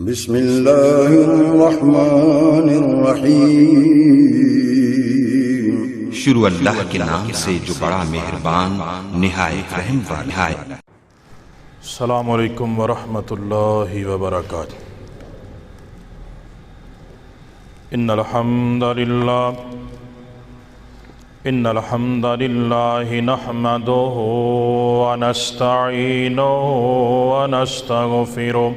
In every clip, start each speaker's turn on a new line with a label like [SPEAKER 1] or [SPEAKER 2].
[SPEAKER 1] बिस्मिल्लाहिर्रहमानिर्रहीम। शुरू अल्लाह के नाम से जो बड़ा मेहरबान निहायत रहम वाला है।
[SPEAKER 2] अस्सलामु अलैकुम वरहमतुल्लाहि वबरकातुहू। इन्नल हम्दलिल्लाहि नहमदुहु व नस्तईनुहु व नस्तगफिरुहु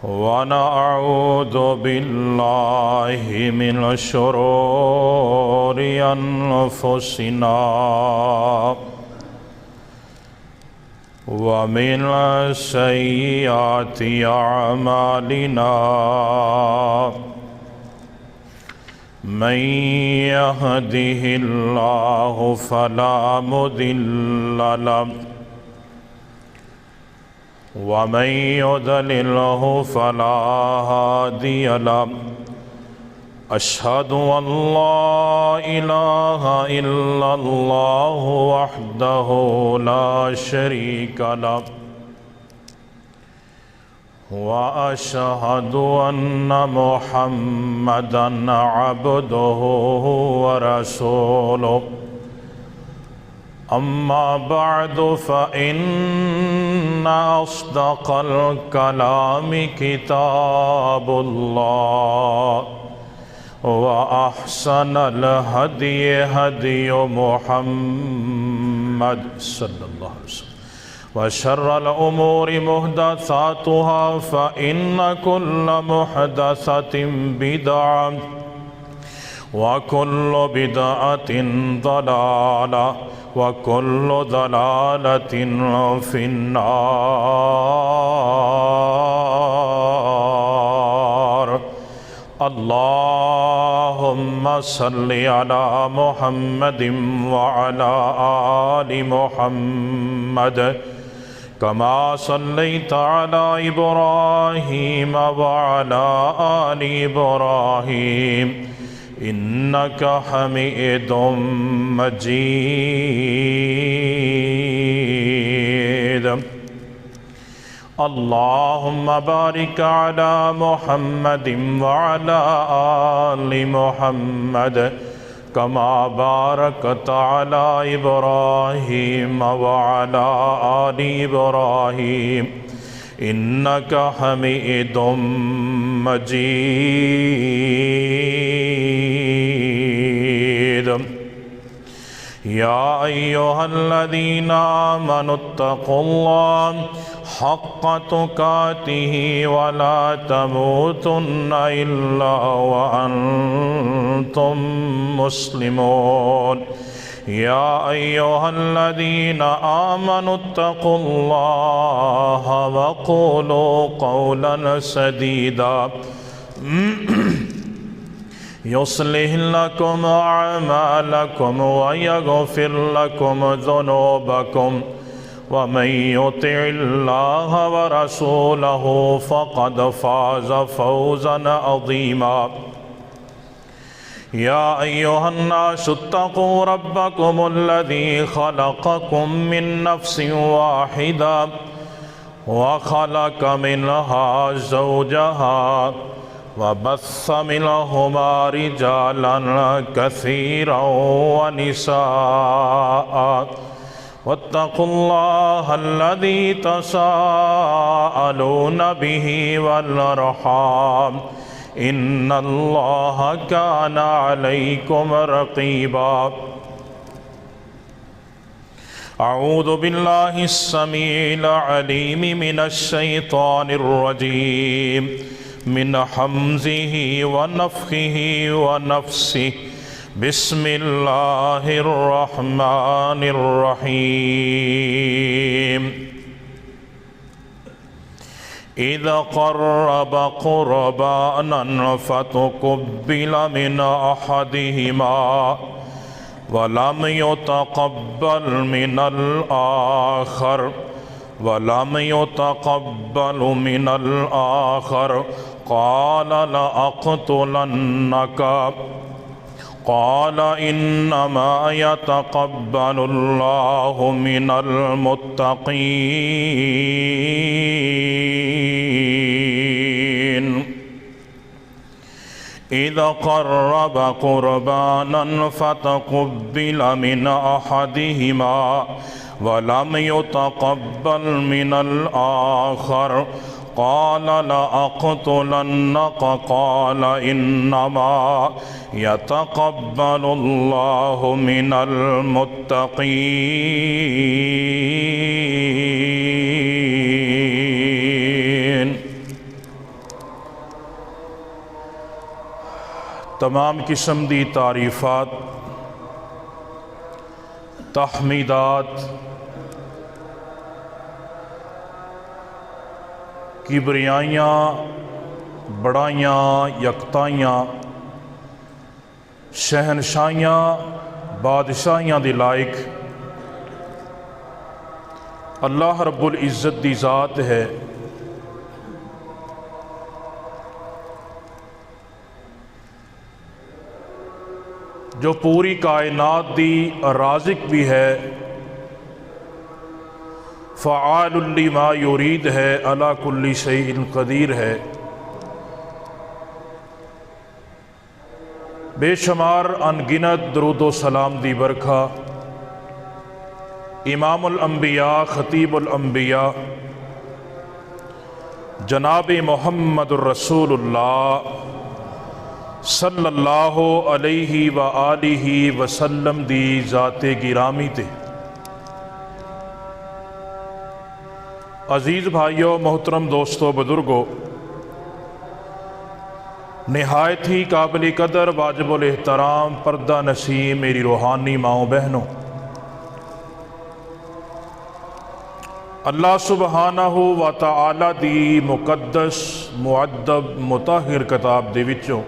[SPEAKER 2] व नअऊज़ु बिल्लाहि मिन शुरूरि अनफुसिना व मिन सय्यिआति अअमालिना। मन यहदिहिल्लाहु फला मुदिल्ल लहु व मन युद्लिल्हु फला हादिय लहु। अशहदु अल्ला इलाहा इल्लल्लाहु वहदहु ला शरीक लहु व अशहदु अन्न मुहम्मदन अब्दुहु व रसूलुहु। अम्मा बअदु फ़इन्न अस्दक़ल कलामि किताबुल्लाह व अहसनल हदयि हदयु मुहम्मद सल्लल्लाहु अलैहि वसल्लम व शर्रल उमूरि मुहदसातुहा फ़इन्न कुल्ल मुहदसतिन बिदअह व कुल्लु बिदअतिन दलालह व कुल्लु दलालतिन फिन्नार। अल्लाहुम्मा सल्लि अला मुहम्मदिन व अला आलि मुहम्मद कमा सल्लैता अला इब्राहीम व अला आलि इब्राहीम इन्नका हमीदुम मजीद। अल्लाहुम्मा बारिक अला मुहम्मदिन व अला आलि मुहम्मद कमा बारकता अला इब्राहीम व अला आलि इब्राहीम इन्नका हमीदुम मजीद। या अय्युहल्लज़ीना आमनुत्तक़ुल्लाह हक़्क़ तुक़ातिही व ला तमूतुन्ना इल्ला व अंतुम मुस्लिमून। या अय्युहल्लज़ीना आमनुत्तक़ुल्लाह व क़ूलू क़ौलन सदीदा युस्लिह लकुम अअमालकुम व यग़फ़िर लकुम ज़ुनूबकुम व मन युतिइल्लाह व रसूलहु फ़क़द फ़ाज़ फ़ौज़न अज़ीमा। या अय्युहन्नासु इत्तक़ू रब्बकुमुल्लज़ी ख़लक़कुम मिन नफ़्सिन वाहिदा व ख़लक़ मिनहा ज़ौजहा व बस्स मिनहुमा रिजालन कसीरन व निसाअ वत्तक़ुल्लाह अल्लज़ी तसाअलून बिही वल अर्हाम इन्नल्लाह काना अलैकुम रक़ीबा। अऊज़ु बिल्लाहि अस्समीइल अलीम मिनश शैतानिर रजीम मिन हम्ज़िही व नफ़्ख़िही व नफ़्सिही। बिस्मिल्लाहिर रहमानिर रहीम। इज़ क़र्रबा क़ुरबानन फ़तुक़ुब्बिल मिन अहदिहिमा व लम युतक़ब्बल मिनल आख़र व लम युतक़ब्बल मिनल आख़र क़ाल लअक़्तुलन्नका क़ाल इन्नमा यतक़ब्बलुल्लाहु मिनल मुत्तक़ीन। إذا قرب قربانا فتقبل من أحدهما ولم يتقبل من الآخر قال لأقتلنك قال إنما يتقبل الله من المتقين। तमाम किस्म दी तारीफ़ात, तहमीदात, किबरियाइयाँ, बड़ाइयाँ, यकताइयाँ, शहनशाहियाँ, बादशाहियाँ दे लायक अल्लाह रब्बुल इज़्ज़त दी ज़ात है। जो पूरी कायनात दी राज़िक भी है, फ़आलुल लिमा युरीद है, अला कुल्ली शैइन क़दीर है। बेशुमार अनगिनत दरूदो सलाम दी बरखा इमामुल अंबिया ख़तीबुल अंबिया जनाब मुहम्मदुर रसूलुल्लाह सल्लल्लाहु अलैहि व आलिहि वसल्लम दी ज़ाते गिरामी ते। अज़ीज़ भाइयों, मोहतरम दोस्तों, बुज़ुर्गों, निहायत ही काबिल कदर वाजिबुल एहतराम पर्दा नसीम मेरी रूहानी माओ बहनों, अल्लाह सुबहानहू व तआला दी मुक़द्दस मुअद्दब मुताहिर किताब दे विचों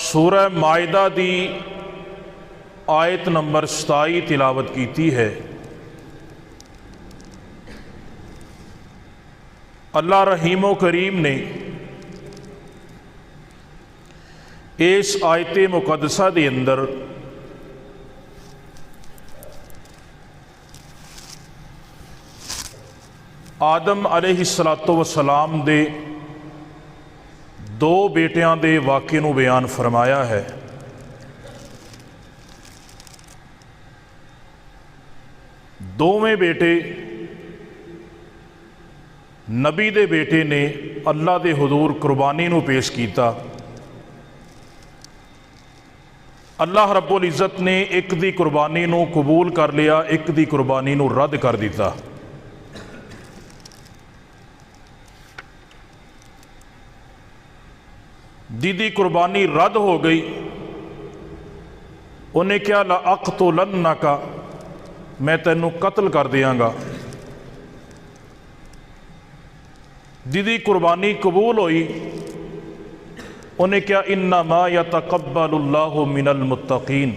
[SPEAKER 2] सूरह माइदा दी आयत नंबर 27 तिलावत कीती है। अल्लाह रहीमो करीम ने इस आयत मुक़द्दसा दे अंदर आदम अलैहिस्सलातो वस्सलाम दे दो बेटियां दे वाक़े नूं बयान फरमाया है। दोवें बेटे नबी दे बेटे ने अल्लाह दे हुजूर कुर्बानी नूं पेश कीता। अल्लाह रब्बुल इज़्ज़त ने एक दी कुर्बानी नूं कबूल कर लिया, एक दी कुर्बानी नूं रद्द कर दिता। जिदी कुर्बानी रद्द हो गई उन्हें क्या ला अक़्तुलन्नका, मैं तैनू कत्ल कर दियांगा। जिदी कुर्बानी कबूल हुई उन्हें क्या इन्नमा यतक़ब्बलुल्लाहु मिनल मुत्तक़ीन,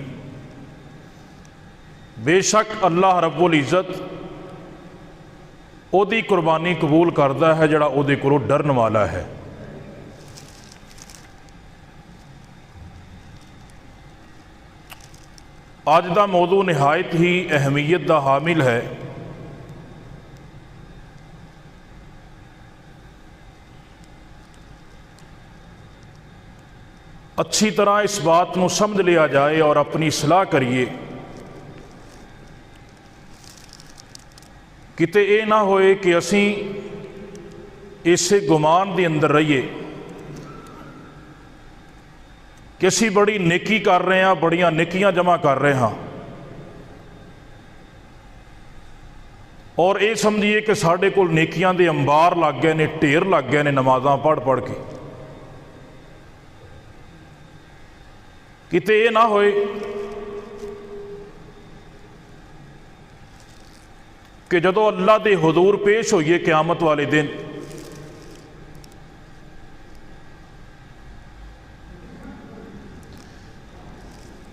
[SPEAKER 2] बेशक अल्लाह रब्बुल इज़्ज़त ओदी कुर्बानी कबूल करता है जड़ा ओदे कोलों डरन वाला है। अज दा मौजू निहायत ही अहमियत दा हामिल है। अच्छी तरह इस बात को समझ लिया जाए और अपनी सलाह करिए, किते ये ना होए कि असी इस गुमान के अंदर रहिए कि असी बड़ी नेकी कर रहे हैं, बड़ियां नेकियां जमा कर रहे हैं और ये समझिए कि साढ़े कोल नेकियां दे अंबार लग गए ने, ढेर लग गए ने नमाज़ां पढ़ पढ़ के। किते ये ना होए कि जदों अल्लाह दे हुजूर पेश होइए क़यामत वाले दिन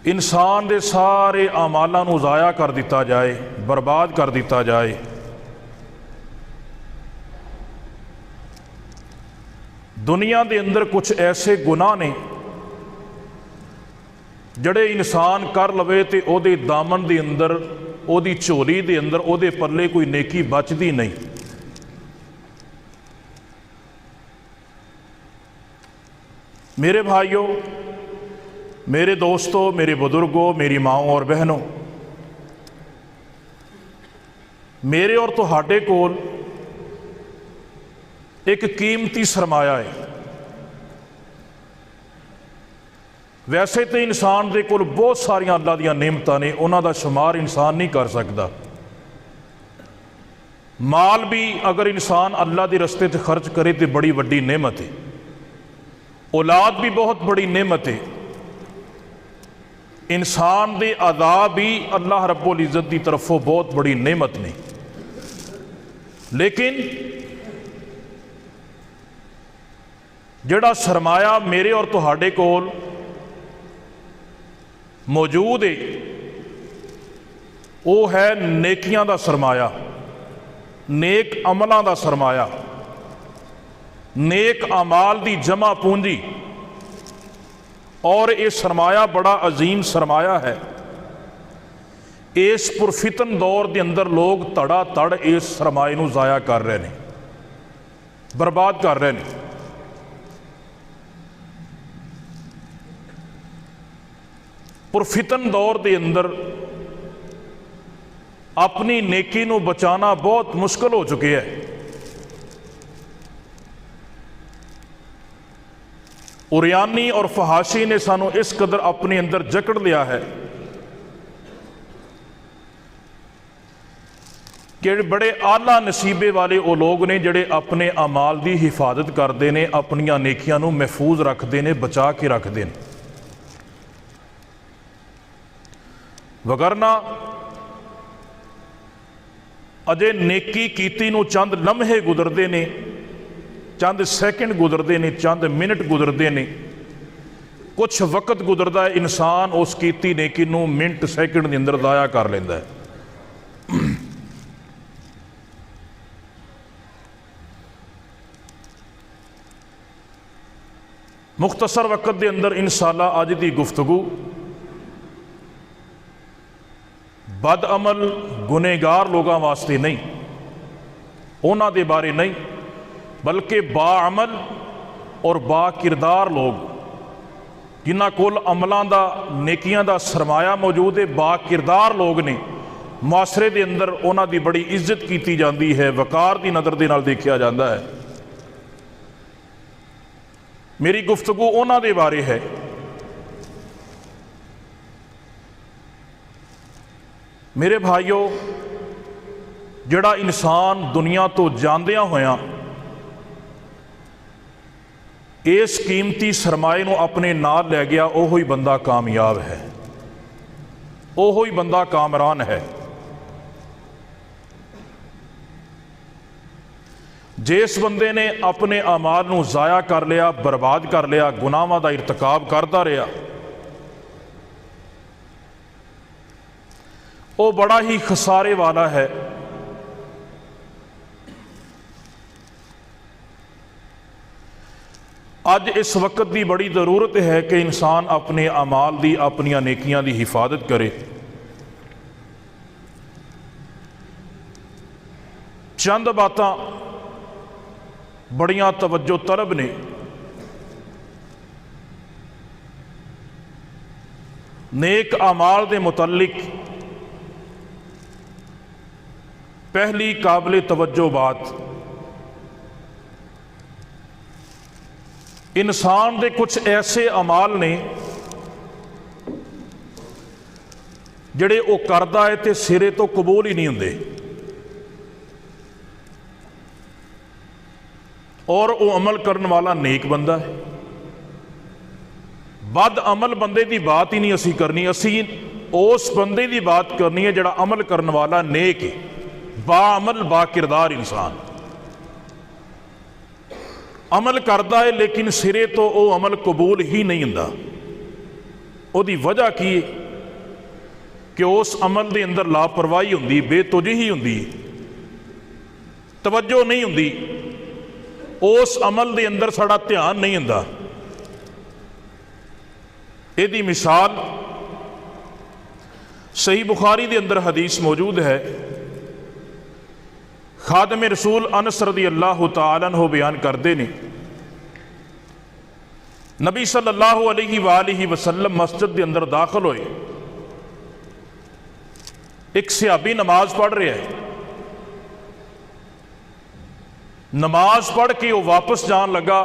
[SPEAKER 2] इंसान दे सारे आमालां नूं ज़ाया कर दिता जाए, बर्बाद कर दिता जाए। दुनिया दे अंदर कुछ ऐसे गुनाह ने जड़े इंसान कर लवे तो ओदे दामन दे अंदर, ओदी झोली दे अंदर, ओदे पल्ले कोई नेकी बचदी नहीं। मेरे भाइयों, मेरे दोस्तों, मेरे बुजुर्गों, मेरी माओ और बहनों, मेरे और तुहाडे कोल एक कीमती सरमाया है। वैसे तो इंसान दे कोल बहुत सारिया अल्लाह दियां नेमतां ने, उन्हां दा शुमार इंसान नहीं कर सकता। माल भी अगर इंसान अल्लाह के रस्ते ते खर्च करे तो बड़ी वड्डी नेमत है। औलाद भी बहुत बड़ी नेमत है। इंसान दे अदा भी अल्लाह रब्बुल इज़्ज़त की तरफों बहुत बड़ी नेमत ने। लेकिन जिहड़ा सरमाया मेरे और तुहाडे कोल मौजूद है, वो है नेकियां दा सरमाया, नेक अमलों का सरमाया, नेक अमाल की जमा पूंजी। और ये सरमाया बड़ा अजीम सरमाया है। इस पुरफितन दौर के अंदर लोग धड़ा धड़ इस सरमाए नूं ज़ाया कर रहे हैं, बर्बाद कर रहे हैं। पुरफितन दौर के अंदर अपनी नेकी नूं बचाना बहुत मुश्किल हो चुके है। उरियानी और फहाशी ने सानू इस कदर अपने अंदर जकड़ लिया है कि बड़े आला नसीबे वाले वो लोग ने जिहड़े अपने अमाल की हिफाजत करते हैं, अपनियां नेकियां नूं महफूज रखते हैं, बचा के रखते हैं। वगरना अजे नेकी कीती नूं चंद लम्हे गुजरते ने, चंद सैकंड गुजरते ने, चंद मिनट गुजरते ने, कुछ वक्त गुजरता है, इंसान उस कीती नेकी नूं मिनट सैकंड के अंदर ज़ाया कर लेंदा है। मुख्तसर वक्त के अंदर इंशाअल्लाह अज की गुफ्तगू बद अमल गुनेगार लोगों वास्ते नहीं, उन्हां दे बारे नहीं, बल्कि बाअमल और बा किरदार लोग जिन्हां कोल अमलों का नेकियां का सरमाया मौजूद है, बा किरदार लोग ने, मुआशरे के अंदर उन्हां दी बड़ी इज्जत की जाती है, वकार की नज़र के नाल देखा जाता है। मेरी गुफ्तगू उन्हां दे बारे है। मेरे भाइयों, जिहड़ा इंसान दुनिया तो जांदियां होया इस कीमती सरमाए नूं अपने नाल लै गया, ओहो ही बंदा कामयाब है, ओहो ही बंदा कामरान है। जिस बंदे ने अपने अमाल नूं ज़ाया कर लिया, बर्बाद कर लिया, गुनाहां दा इरतिकाब करता रहा, वो बड़ा ही खसारे वाला है। अज इस वक्त की बड़ी ज़रूरत है कि इंसान अपने अमाल की, अपनियां नेकियां की हिफाजत करे। चंद बातां बड़ियां तवज्जो तलब ने। नेक अमाल के मुतल्लिक पहली काबिल तवज्जो बात, इंसान के कुछ ऐसे अमाल ने जिहड़े वो करदा है तो सिरे तो कबूल ही नहीं हुंदे, और वो अमल करने वाला नेक बंदा है। बद अमल बंदे की बात ही नहीं असी करनी, असी उस बंदे की बात करनी है जिहड़ा अमल करने वाला नेक है, बाअमल बा किरदार इंसान अमल करता है, लेकिन सिरे तो वो अमल कबूल ही नहीं हुंदा। उसकी वजह की है कि उस अमल के अंदर लापरवाही हुंदी, बेतुजही हुंदी, तवज्जो नहीं हुंदी, उस अमल के अंदर साड़ा ध्यान नहीं हुंदा। इहदी मिसाल सही बुखारी के अंदर हदीस मौजूद है। खादम रसूल अनस रज़ी अल्लाह तआला अन्हु बयान करते हैं नबी सल्लल्लाहु अलैहि वसल्लम मस्जिद के अंदर दाखिल होए। एक सहाबी नमाज पढ़ रहा है, नमाज पढ़ के वह वापस जान लगा,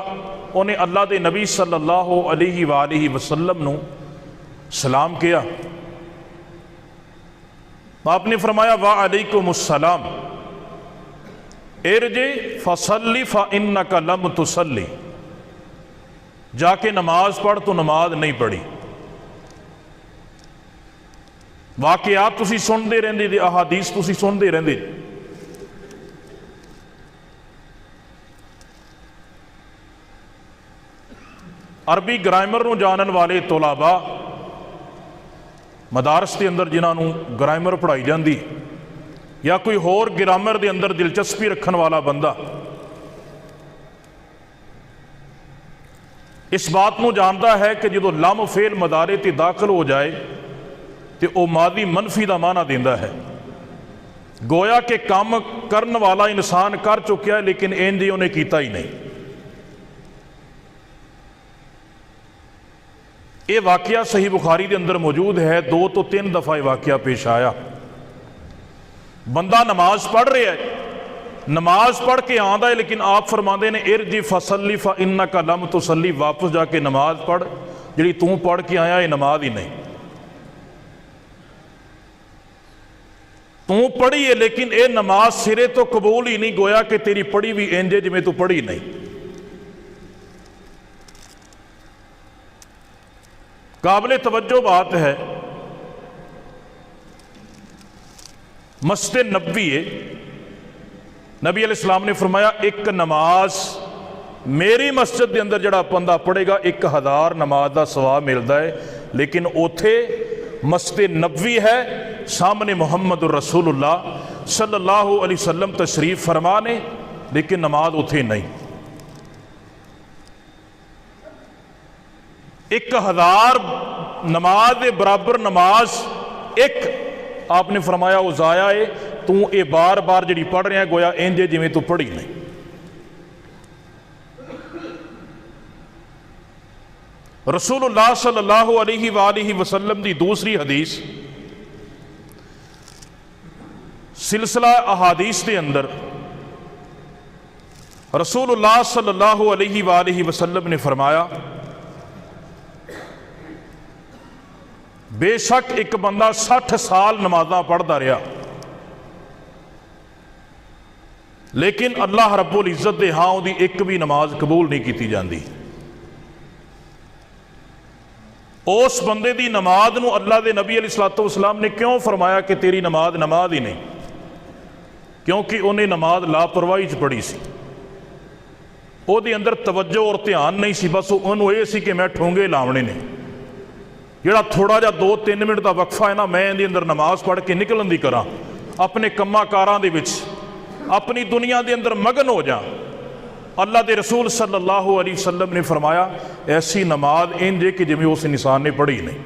[SPEAKER 2] उन्हें अल्लाह के नबी सल्लल्लाहु अलैहि वसल्लम नू सलाम किया। आपने फरमाया वा अलैकुमुस्सलाम इरजी फसल्ली फइन्नका लम तुसल्ली, जाके नमाज पढ़ तो नमाज नहीं पढ़ी। वाकयात तुसी सुनते रहंदे, अहादीस तुसी सुनते रहंदे। अरबी ग्रामर नूं जानन वाले तोलाबा, मदारस के अंदर जिन्होंने ग्रामर पढ़ाई जाती, या कोई होर ग्रामर के अंदर दिलचस्पी रखने वाला बंदा इस बात को जानता है कि जो लम फेल मदारे ते दाखिल हो जाए तो वह मादी मनफी का माना देता है। गोया के काम करने वाला इंसान कर चुका है, लेकिन इंज उन्हें किया ही नहीं। ये वाकया सही बुखारी के अंदर मौजूद है, 2 तो 3 दफ़ा यह वाकया पेश आया। बंदा नमाज पढ़ रहा है, नमाज पढ़ के आंदा है, लेकिन आप फरमाते ने इरजी फसल्ली फइन्नका लम तुसल्ली, वापस जाके नमाज पढ़, जी तू पढ़ के आया ये नमाज ही नहीं। तू पढ़ी है लेकिन ये नमाज सिरे तो कबूल ही नहीं, गोया कि तेरी पढ़ी भी इंज जिमें तू पढ़ी नहीं। काबिल तवज्जो बात है, मस्जिद नबवी है, नबी अलैहिस्सलाम ने फरमाया एक नमाज मेरी मस्जिद के अंदर जड़ा बंदा पढ़ेगा 1000 नमाज का सवाब मिलता है। लेकिन उथे मस्जिद नबवी है, सामने मुहम्मद रसूलुल्लाह सल्लल्लाहु अलैहि वसल्लम तशरीफ फरमा ने, लेकिन नमाज उथे नहीं। 1000 नमाज के बराबर नमाज एक आपने फरमाया वो जाया है, तू ये बार बार जी पढ़ रहा गोया इंज जिमें तू पढ़ी नहीं। रसूलुल्लाह सल्लल्लाहु अलैहि वसल्लम की दूसरी हदीस सिलसिला अहादीस के अंदर रसूलुल्लाह सल्लल्लाहु अलैहि वसल्लम ने फरमाया, बेशक एक बंदा 60 साल नमाजा पढ़ता रहा, लेकिन अल्लाह रब्बुल इज्जत दे हाँ उहदी एक भी नमाज कबूल नहीं की जाती। उस बंदे की नमाज नूं अल्लाह के नबी अलैहिस्सलातु वस्सलाम ने क्यों फरमाया कि तेरी नमाज नमाज ही नहीं? क्योंकि उन्हें नमाज लापरवाही च पढ़ी सी, उहदे अंदर तवज्जो और ध्यान नहीं सी, बस उन्होंने ये सी कि मैं ठूंगे लावने ने। जिहड़ा थोड़ा जा 2-3 मिनट का वक्फा है ना, मैं इहदे अंदर नमाज पढ़ के निकलन दी करा, अपने कम्मा कारां दे विच अपनी दुनिया के अंदर मगन हो जा। अल्लाह के रसूल सल्लल्लाहु अलैहि वसल्लम ने फरमाया ऐसी नमाज इंज कि जिवें उस इंसान ने पढ़ी नहीं।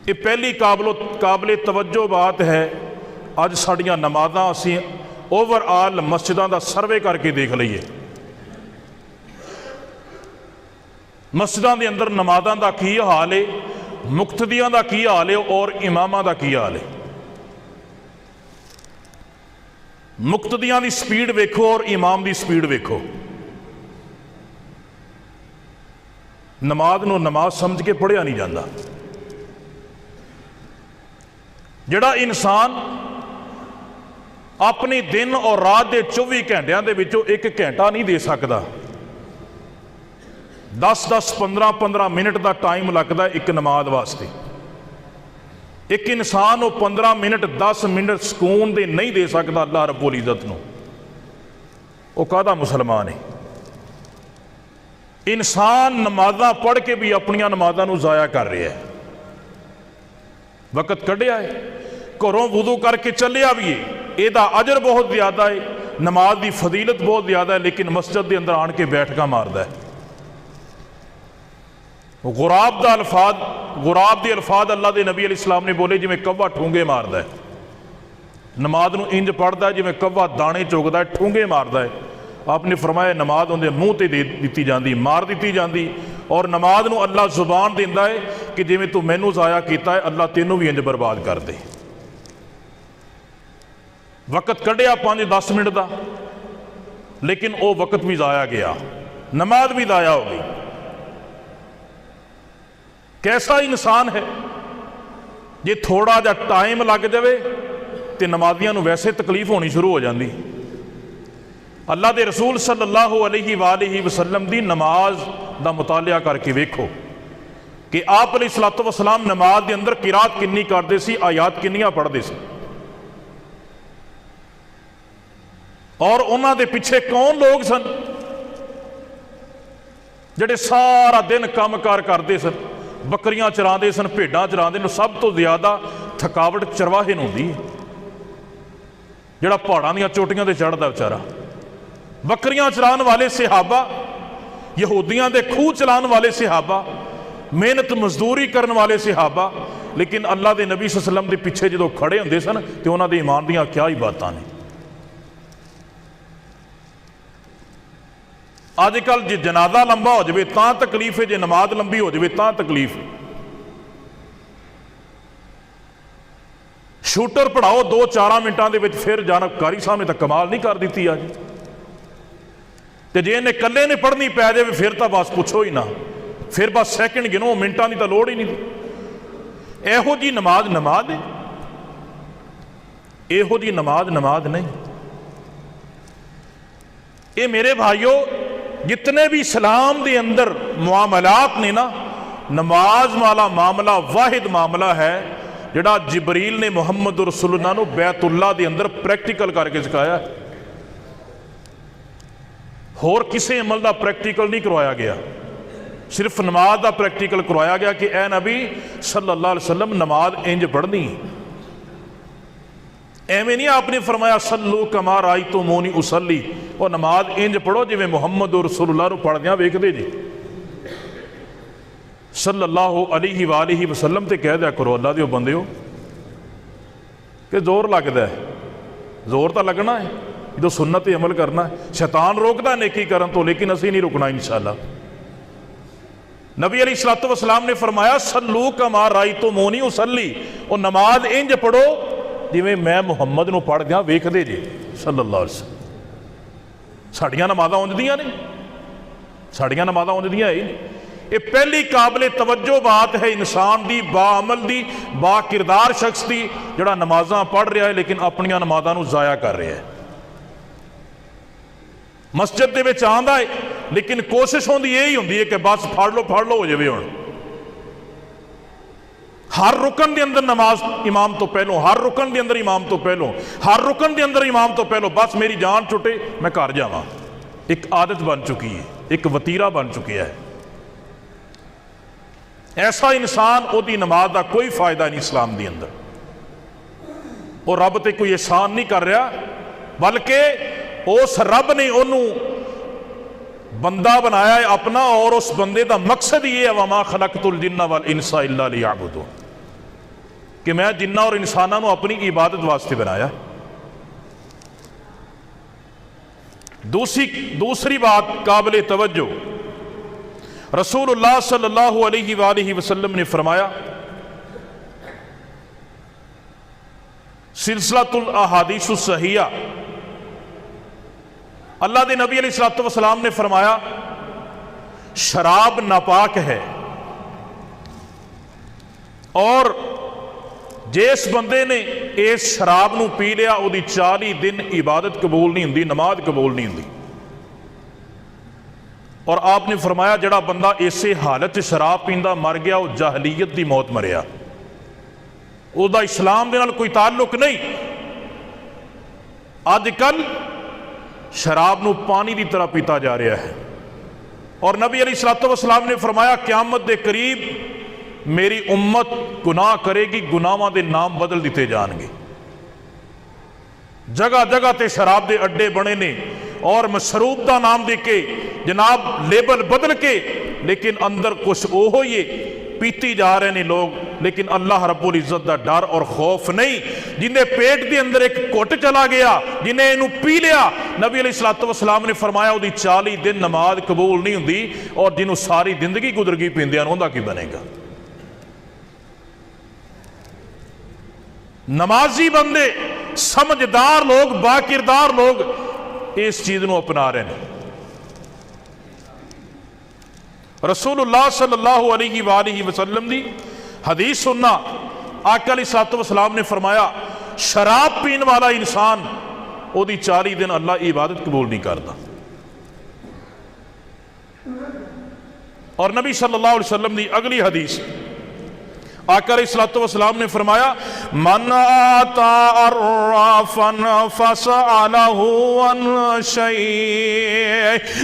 [SPEAKER 2] ये पहली काबिल तवज्जो बात है। अज साड़ियां नमाज़ां असीं ओवरऑल मस्जिदां दा सर्वे करके देख लईए, मस्जिदां दे अंदर नमाज़ां दा की हाल है, मुक्तदियां दा की हाल है और इमामां दा की हाल है। मुक्तदियां दी स्पीड वेखो और इमाम दी स्पीड वेखो। नमाज नूं नमाज समझ के पढ़िया नहीं जाता। जिहड़ा इंसान अपने दिन और रात के 24 घंटिया के विचों 1 घंटा नहीं दे सकता, 10-10, 15-15 मिनट का टाइम लगता है एक नमाज वास्ते। एक इंसान वो 15 मिनट 10 मिनट सुकून दे नहीं दे सकता अल्लाह रब्बुल इज़्ज़त नूं, वो काहदा मुसलमान है? इंसान नमाज़ां पढ़ के भी अपनियां नमाज़ां नूं ज़ाया कर रहा है। वक़्त कढ़िया है, घरों वुदू करके चलिया भी है, ਇਹਦਾ अजर बहुत ज़्यादा है, नमाज की फजीलत बहुत ज़्यादा है, लेकिन मस्जिद के अंदर आन के बैठका मारदा है। गुराब का अल्फाज, गुराब के अल्फाज अल्लाह के नबी अलैहिस्सलाम ने बोले जिवें कव्वा ठूंगे मारदा है। नमाज नूं इंज पढ़दा है जिवें कव्वा दाने चुगदा है, ठूंगे मारदा है। आपने फरमाया नमाज उनके मूँह ते दे दी जाती, मार दी जाती, और नमाज नूं अल्लाह जुबान देंदा है कि जिवें तू मैनू ज़ाया कीता है अल्लाह तेनों भी इंज बर्बाद कर दे। वक्त कढ़िया 5-10 मिनट का, लेकिन वो वक्त भी ज़ाया गया, नमाज भी ज़ाया हो गई। कैसा इंसान है जे थोड़ा जा टाइम लग जाए तो नमाजियां नूं वैसे तकलीफ होनी शुरू हो जाती। अल्लाह के रसूल सल्लल्लाहु अलैहि वसल्लम की नमाज का मुतालिया करके वेखो कि आप अलैहिस्सलातु वस्सलाम नमाज के अंदर किरात किन्नी करते सी, आयात किन्नियां पढ़ते सी, और उन्हां दे पिछे कौन लोग सन जिहड़े सारा दिन काम कार करते सन, बकरियां चराते सन, भेडां चराते सन। सब तो ज्यादा थकावट चरवाहे नूं हुंदी है, जिहड़ा पहाड़ां दीयां चोटियां ते चढ़दा बेचारा। बकरियां चराने वाले सिहाबा, यहूदियां दे खूह चलाने वाले सिहाबा, मेहनत मजदूरी करने वाले सिहाबा, लेकिन अल्लाह के नबी सल्लल्लाहु अलैहि वसल्लम के पिछे जो खड़े होंदे सन तो उन्हां दे ईमान दीयां क्या ही बातां ने। अजकल जे जनाजा लंबा हो जाए तां तकलीफ है, जे नमाज लंबी हो जाए तां तकलीफ है। शूटर पढ़ाओ 2-4 मिनटां दे विच, फिर जाना कारी साहब ने तो कमाल नहीं कर दी अज। तो जे इन्हें कल्ले ने पढ़नी पै जाए फिर तो बस पुछो ही ना, फिर बस सैकंड गिनो, मिनटां की तो लोड़ ही नहीं। इहो जी नमाज नमाज है, इहो जी नमाज नहीं। ये मेरे भाइयों जितने भी इस्लाम के अंदर मुआमलात ने ना, नमाज वाला मामला वाहिद मामला है जिहड़ा जिबरील ने मुहम्मद रसूलुल्लाह नूं बैतुल्लाह के अंदर प्रैक्टिकल करके सिखाया। होर किसी अमल का प्रैक्टिकल नहीं करवाया गया, सिर्फ नमाज का प्रैक्टिकल करवाया गया कि ए नबी सल्लल्लाहु अलैहि वसल्लम नमाज इंज पढ़नी। एवें नहीं आपने फरमाया सल्लू कमा रायतुमूनी उसल्ली, और नमाज इंज पढ़ो जिवें मुहम्मद रसूलुल्लाह नूं पढ़दियां वेखदे जी सल्लल्लाहु अलैहि वसल्लम। तो कह दिया करो अल्लाह दे बंदे हो कि जोर लगता है, जोर तो लगना है जो सुन्नत पे अमल करना है। शैतान रोकता नेकी करन तो, लेकिन असीं नहीं रुकना इंशाअल्लाह। नबी अलैहिस्सलातु वस्सलाम ने फरमाया सल्लू कमा रायतुमूनी उसल्ली, और नमाज इंज पढ़ो जिवें मैं मुहम्मद नूं पढ़ दियां वेखदे जे सल्लल्लाहु अलैहि वसल्लम। साडियां नमाज़ां उंजदियां ने, साडियां नमाज़ां उंजदियां है ही नहीं। ये पहली काबिल तवज्जो बात है इंसान दी, बाअमल दी, बा किरदार शख्स दी, जिहड़ा नमाज़ां पढ़ रहा है लेकिन अपनियां नमाज़ां नूं ज़ाया कर रहा है। मस्जिद दे विच आंदा है लेकिन कोशिश होंदी यही होंदी है कि बस फड़ लो हो जाए। हुण हर रुकन के अंदर नमाज इमाम तो पहलों, हर रुकन के अंदर इमाम तो पहलों, हर रुकन के अंदर इमाम तो पहलों, बस मेरी जान छुटे मैं घर जावां। एक आदत बन चुकी है, एक वतीरा बन चुका है। ऐसा इंसान ओदी नमाज का कोई फायदा नहीं इस्लाम के अंदर। और रब ते कोई एहसान नहीं कर रहा, बल्कि उस रब ने उन्होंने बंदा बनाया है अपना, और उस बंदे का मकसद ये है वमा खलकतुल जिन्ना वल इंसा इल्ला लियअबुदून, कि मैं जिन्ना और इंसानों को अपनी इबादत वास्ते बनाया। दूसरी बात काबिल तवज्जो, रसूलुल्लाह सल्लल्लाहु अलैहि वसल्लम ने फरमाया, सिलसिलतुल अहादीसुस सहीहा, अल्लाह के नबी अलैहिस्सलातु वस्सलाम ने फरमाया शराब नापाक है, और जिस बंदे ने इस शराब नूं पी लिया उसकी 40 दिन इबादत कबूल नहीं होंदी, नमाज कबूल नहीं होंदी। और आपने फरमाया जिहड़ा बंदा इसे हालत शराब पींदा मर गया वो जाहलीयत की मौत मरिया, उसदा इस्लाम दे नाल कोई ताल्लुक नहीं। अजकल शराब नूं पानी की तरह पीता जा रहा है, और नबी अलैहिस्सलातु वस्सलाम ने फरमाया क़यामत के करीब मेरी उम्मत गुनाह करेगी, गुनाहां दे नाम बदल दिते जाएंगे। जगह जगह ते शराब के अड्डे बने ने, और मशरूब का नाम दे के जनाब लेबल बदल के, लेकिन अंदर कुछ ओहो ही है पीती जा रहे हैं लोग, लेकिन अल्लाह रब्बुल इज्जत का डर और खौफ नहीं। जिन्हें पेट के अंदर एक घुट चला गया, जिन्हें इनू पी लिया, नबी अलैहिस्सलातु वस्सलाम ने फरमाया उसकी 40 दिन नमाज कबूल नहीं होंदी, और जिन्हों सारी जिंदगी गुजर गई पींदियां उनका की बनेगा। नमाजी बंदे, समझदार लोग, बाकिरदार लोग इस चीज को अपना रहे हैं। रसूलुल्लाह सल्लल्लाहु अलैहि वसल्लम दी हदीस सुनना, आका अलैहिस्सलातु वस्सलाम ने फरमाया शराब पीने वाला इंसान ओदी 40 दिन अल्लाह इबादत कबूल नहीं करता। और नबी सल्लल्लाहु अलैहि वसल्लम दी अगली हदीस, आका अलैहिस्सलातु वस्सलाम ने फरमाया मन आता अर्राफन फसअलहु अन शै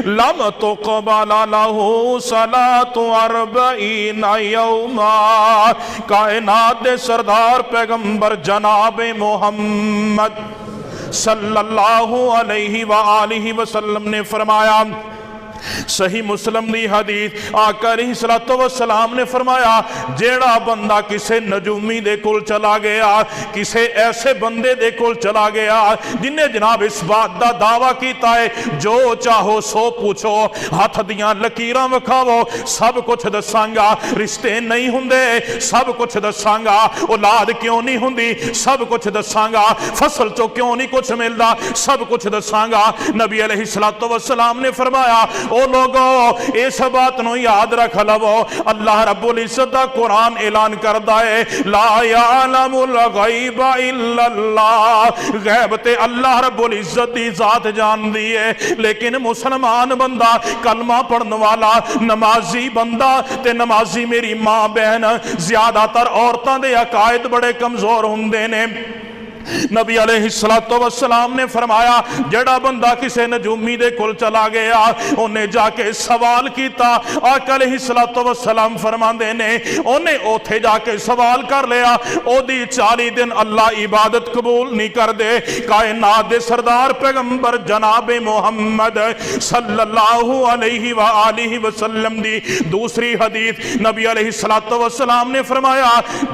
[SPEAKER 2] लम तुक़बल लहु सलातु 40 यौमा। कायनात दे सरदार पैगंबर जनाब मोहम्मद सल्लल्लाहु अलैहि वसल्लम ने फरमाया, सही मुस्लिम दी हदीस, आका अलैहिस्सलातु वस्सलाम ने फरमाया जेड़ा बंदा किसे नजूमी दे कोल चला गया, किसे ऐसे बंदे दे कोल चला गया जिन्हें जनाब इस बात का दावा किया है जो चाहो सो पूछो, हाथ दियां लकीरां विखावो, सब कुछ दसांगा, रिश्ते नहीं हुंदे सब कुछ दसांगा, औलाद क्यों नहीं हुंदी सब कुछ दसांगा, फसल चो क्यों नहीं कुछ मिलता सब कुछ दसांगा। नबी अलैहिस्सलातु वस्सलाम ने फरमाया ओ लोगो इस बात को याद रख लवो, अल्लाह रब्बुल इज्जत दा कुरान ऐलान करदा है ला यालमुल गैब इल्लल्लाह, गैब ते अल्लाह रब्बुल इज्जत दी जात जानदी है, लेकिन मुसलमान बंदा, कलमा पढ़ने वाला, नमाजी बंदा ते नमाजी मेरी मां बहन, ज्यादातर औरतां दे अकायद बड़े कमजोर हुंदे ने। नबी अलैहिस्सलातु वस्सलाम ने फरमाया जेड़ा बंदा किसी नजूमी दे कोल चला गया, उन्हें जाके सवाल किया, आका अलैहिस्सलातु वस्सलाम फरमांदे ने उन्हें ओथे जाके सवाल कर लिया, ओदी 40 दिन अल्लाह इबादत कबूल नहीं कर दे। कायनात दे सरदार पैगंबर जनाब मोहम्मद सल्लल्लाहु अलैहि वसल्लम दी दूसरी हदीस, नबी अलैहिस्सलातु वस्सलाम ने फरमाया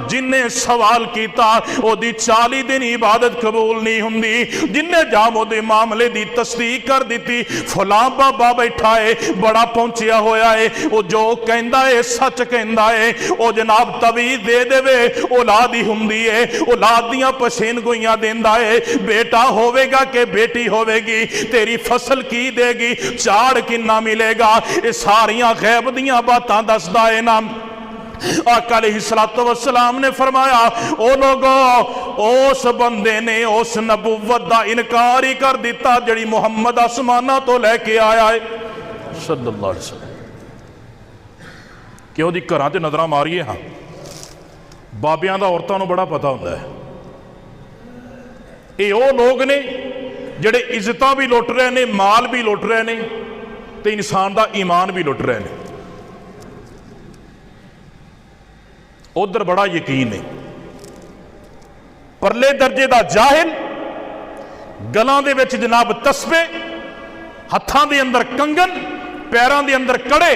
[SPEAKER 2] जिन्हें सवाल किया ओदी 40 दिन इबादत कबूल नहीं हुंदी, जिन्हें जामो दे मामले दी तस्दीक कर दी, फलां बाबा बैठा है बड़ा पहुंचिया होया है, वो जो कहंदा है सच कहंदा है, वो जनाब तवीज दे देवे औलाद ही हुंदी है, औलाद दियां पछेन गोइयां देंदा है, बेटा होवेगा कि बेटी होवेगी, तेरी फसल की देगी, झाड़ किन्ना मिलेगा, ये सारियां गैब दियां बातां दसदा है ना। आका अलैहिस्सलातु वस्सलाम ने फरमाया ओ लोगो उस बंदे ने उस नबुव्वत दा इनकार ही कर दिता जिहड़ी मुहम्मद आसमाना तो लैके आया है सल्लल्लाहु अलैहि वसल्लम। क्यों जी घरां च नजरां मारीए, हाँ बाबियां दा औरतां नूं बड़ा पता हुंदा है, ये वो लोग ने जिहड़े इज्जतां भी लुट रहे ने, माल भी लुट रहे ने, ते इंसान दा ईमान भी लुट रहे ने। उधर बड़ा यकीन है, परले दर्जे का जाहिल, गलां दे विच जनाब तस्बे, हत्थां दे अंदर कंगन, पैरां दे अंदर कड़े,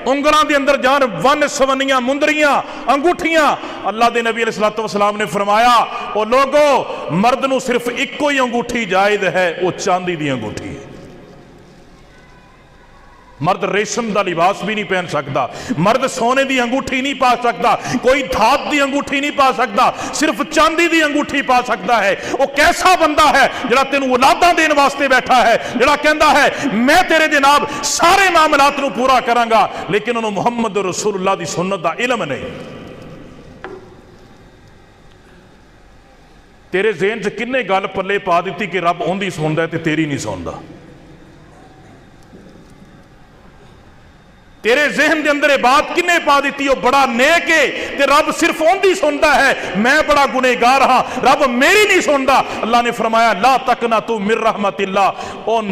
[SPEAKER 2] उंगलां दे अंदर जान वन सवनियां मुंदरियां अंगूठियां। अल्लाह दे नबी अलैहिस्सलातु वस्सलाम ने फरमाया ओ लोगो मर्द नूं सिर्फ इक्को ही अंगूठी जायज़ है, वो चांदी दी अंगूठी है। मर्द रेशम का लिबास भी नहीं पहन सकता, मर्द सोने की अंगूठी नहीं पा सकता, कोई धात की अंगूठी नहीं पा सकता, सिर्फ चांदी की अंगूठी पा सकता है। वो कैसा बंदा है जिहड़ा तेनू औलादां देने वास्ते बैठा है, जिहड़ा कहता है मैं तेरे जनाब सारे मामलात नू पूरा करांगा, लेकिन उन्होंने मुहम्मद रसूलुल्लाह की सुन्नत का इल्म नहीं। तेरे ज़हन च किन्ने गल पल्ले पा दी कि रब उहदी सुनदा है ते तेरी नहीं सुनदा। तेरे जहन के अंदर बात किन्ने पा दी वो बड़ा नेक है ते रब सिर्फ उनकी सुनता है, मैं बड़ा गुनेगार हाँ रब मेरी नहीं सुनता। अल्लाह ने फरमाया ला तकना तू मिर रहमतिल्लाह, उन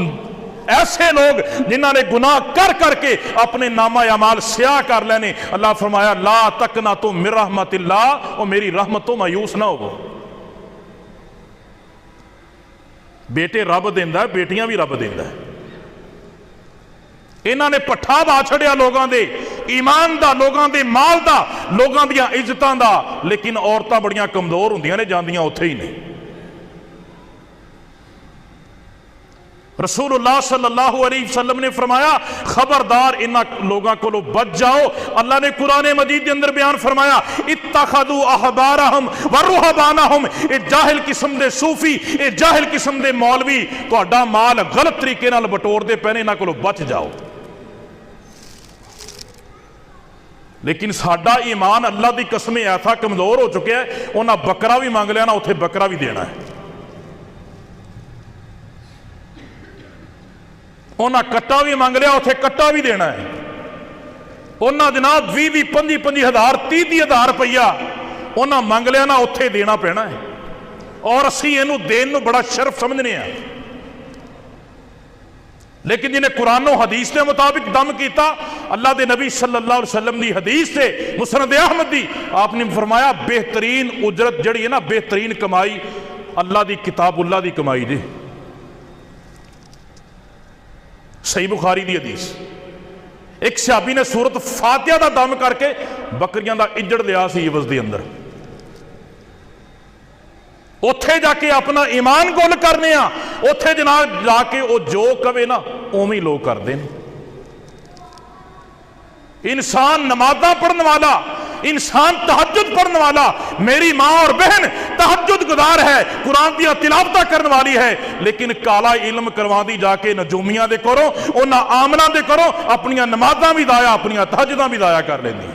[SPEAKER 2] ऐसे लोग जिन्हों ने गुनाह कर करके अपने नामा अमाल स्याह कर लेने, अल्लाह फरमाया ला तकना तू मिर रहमतिल्लाह, और मेरी रहमत तो मायूस ना हो। बेटे रब देंदा, बेटियां भी रब देंदा है। इन्हों ने पट्ठा पा छड़िया लोगों दे, ईमान दा, लोगों के माल दा, लोगों दी इज्जतां दा। लेकिन औरतां बड़ियां कमजोर हुंदियां ने, जांदियां उत्थे ही ने। रसूलुल्लाह सल्लल्लाहु अलैहि वसल्लम ने फरमाया, खबरदार इन्हां लोगों को बच जाओ। अल्लाह ने कुरान मजीद के अंदर बयान फरमाया, इत्तखदू अहबारहम व रुहबानहम, ये जाहिल किस्म के सूफी, ये जाहिल किस्म के मौलवी तुहाडा माल गलत तरीके नाल बटोरदे पे ने, इन्हां कोलों बच जाओ। लेकिन साडा ईमान अल्लाह की कसम ऐसा कमजोर हो चुका है, उन्हां बकरा भी मंग लिया ना, उत्थे बकरा भी देना है। उन्हें कट्टा भी मंग लिया, उसे कट्टा भी देना है। उन्हें जनाब 20-20, 25-25 हज़ार, 30-30 हज़ार रुपया उन्हें मंग लिया ना, उत्थे देना पैना है। और असी इनू देन नू बड़ा शर्फ समझने हैं। लेकिन जिन्हें कुरानो हदीस के मुताबिक दम किया, अल्लाह के नबी सल्लल्लाहु अलैहि वसल्लम की हदीस से मुसनद अहमद दी, आपने फरमाया बेहतरीन उजरत जड़ी है ना, बेहतरीन कमाई अल्लाह की किताबुल्लाह की कमाई जी। सही बुखारी दी हदीस। एक सहाबी ने सूरत फातिहा का दम करके बकरियां का इजड़ लिया सी इवज के अंदर। उत्थे जाके अपना ईमान गुल करने, उत्थे जनाब जाके वो जो कवे ना उवें लोग करते हैं। इंसान नमाज़ां पढ़ने वाला, इंसान तहज्जुद पढ़ने वाला, मेरी माँ और बहन तहज्जुद गुजार है, कुरान दी तिलावत करने वाली है, लेकिन काला इल्म करवा दी जाके नजूमियां दे करो, उन्हां आमना दे करो, अपनियां नमाज़ां भी दाया, अपनियां तहज्जुदां भी दाया कर लेंदी।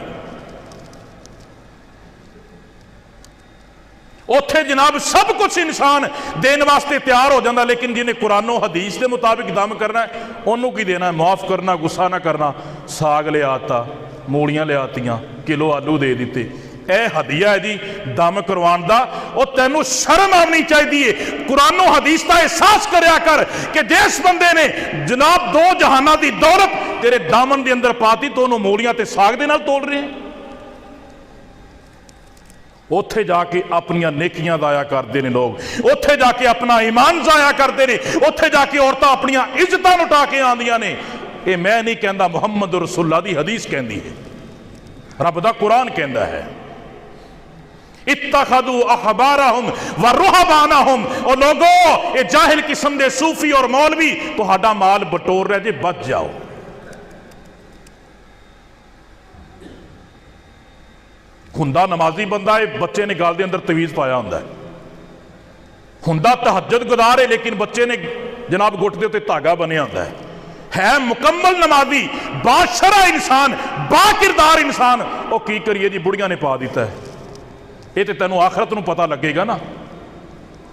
[SPEAKER 2] उत्थे जनाब सब कुछ इंसान देने वास्ते तैयार हो जाता, लेकिन जिन्हें कुरानो हदीस के मुताबिक दम करना है, उन्होंने की देना है? माफ़ करना, गुस्सा ना करना, साग लिया आता, मूलियां लियातियां, किलो आलू दे दिते, यह हदिया है जी दम करवान दा। और तैनू शर्म आनी चाहिए, कुरानो हदीस का एहसास करया कर कि जिस बंदे ने जनाब 2 जहाना की दौलत तेरे दामन के अंदर पाती, तो उन्होंने मूलियां ते साग दे नाल तोल रहे हैं। उत्थे जाके अपनियां नेकियां जाया करते हैं लोग, उत्थे जाके अपना ईमान जाया करते हैं, उत्थे जाके औरतां अपनियां इज्जतां लुटा के आंदियां ने। ये मैं नहीं कहता, मुहम्मद रसूलुल्लाह दी हदीस कहती है, रब दा कुरान कहता है, इत्तखदू अहबारहुम व रुहबानहुम। और लोगों, ये जाहिल किस्म के सूफी और मौलवी तुहाडा माल बटोर रहे जे, बच जाओ। हुंदा नमाजी बंदा है, बच्चे ने गाल दे अंदर तवीज़ पाया हुंदा है, हुंदा तहज्जुद गुजार है, लेकिन बच्चे ने जनाब गुट दे उत्ते धागा बनिया हुंदा है मुकम्मल नमाजी, बाशरा इंसान, बाकिरदार इंसान। वो की करिए जी, बुढ़िया ने पा दिता है। ये तो तेनों आखरत नूं पता लगेगा ना।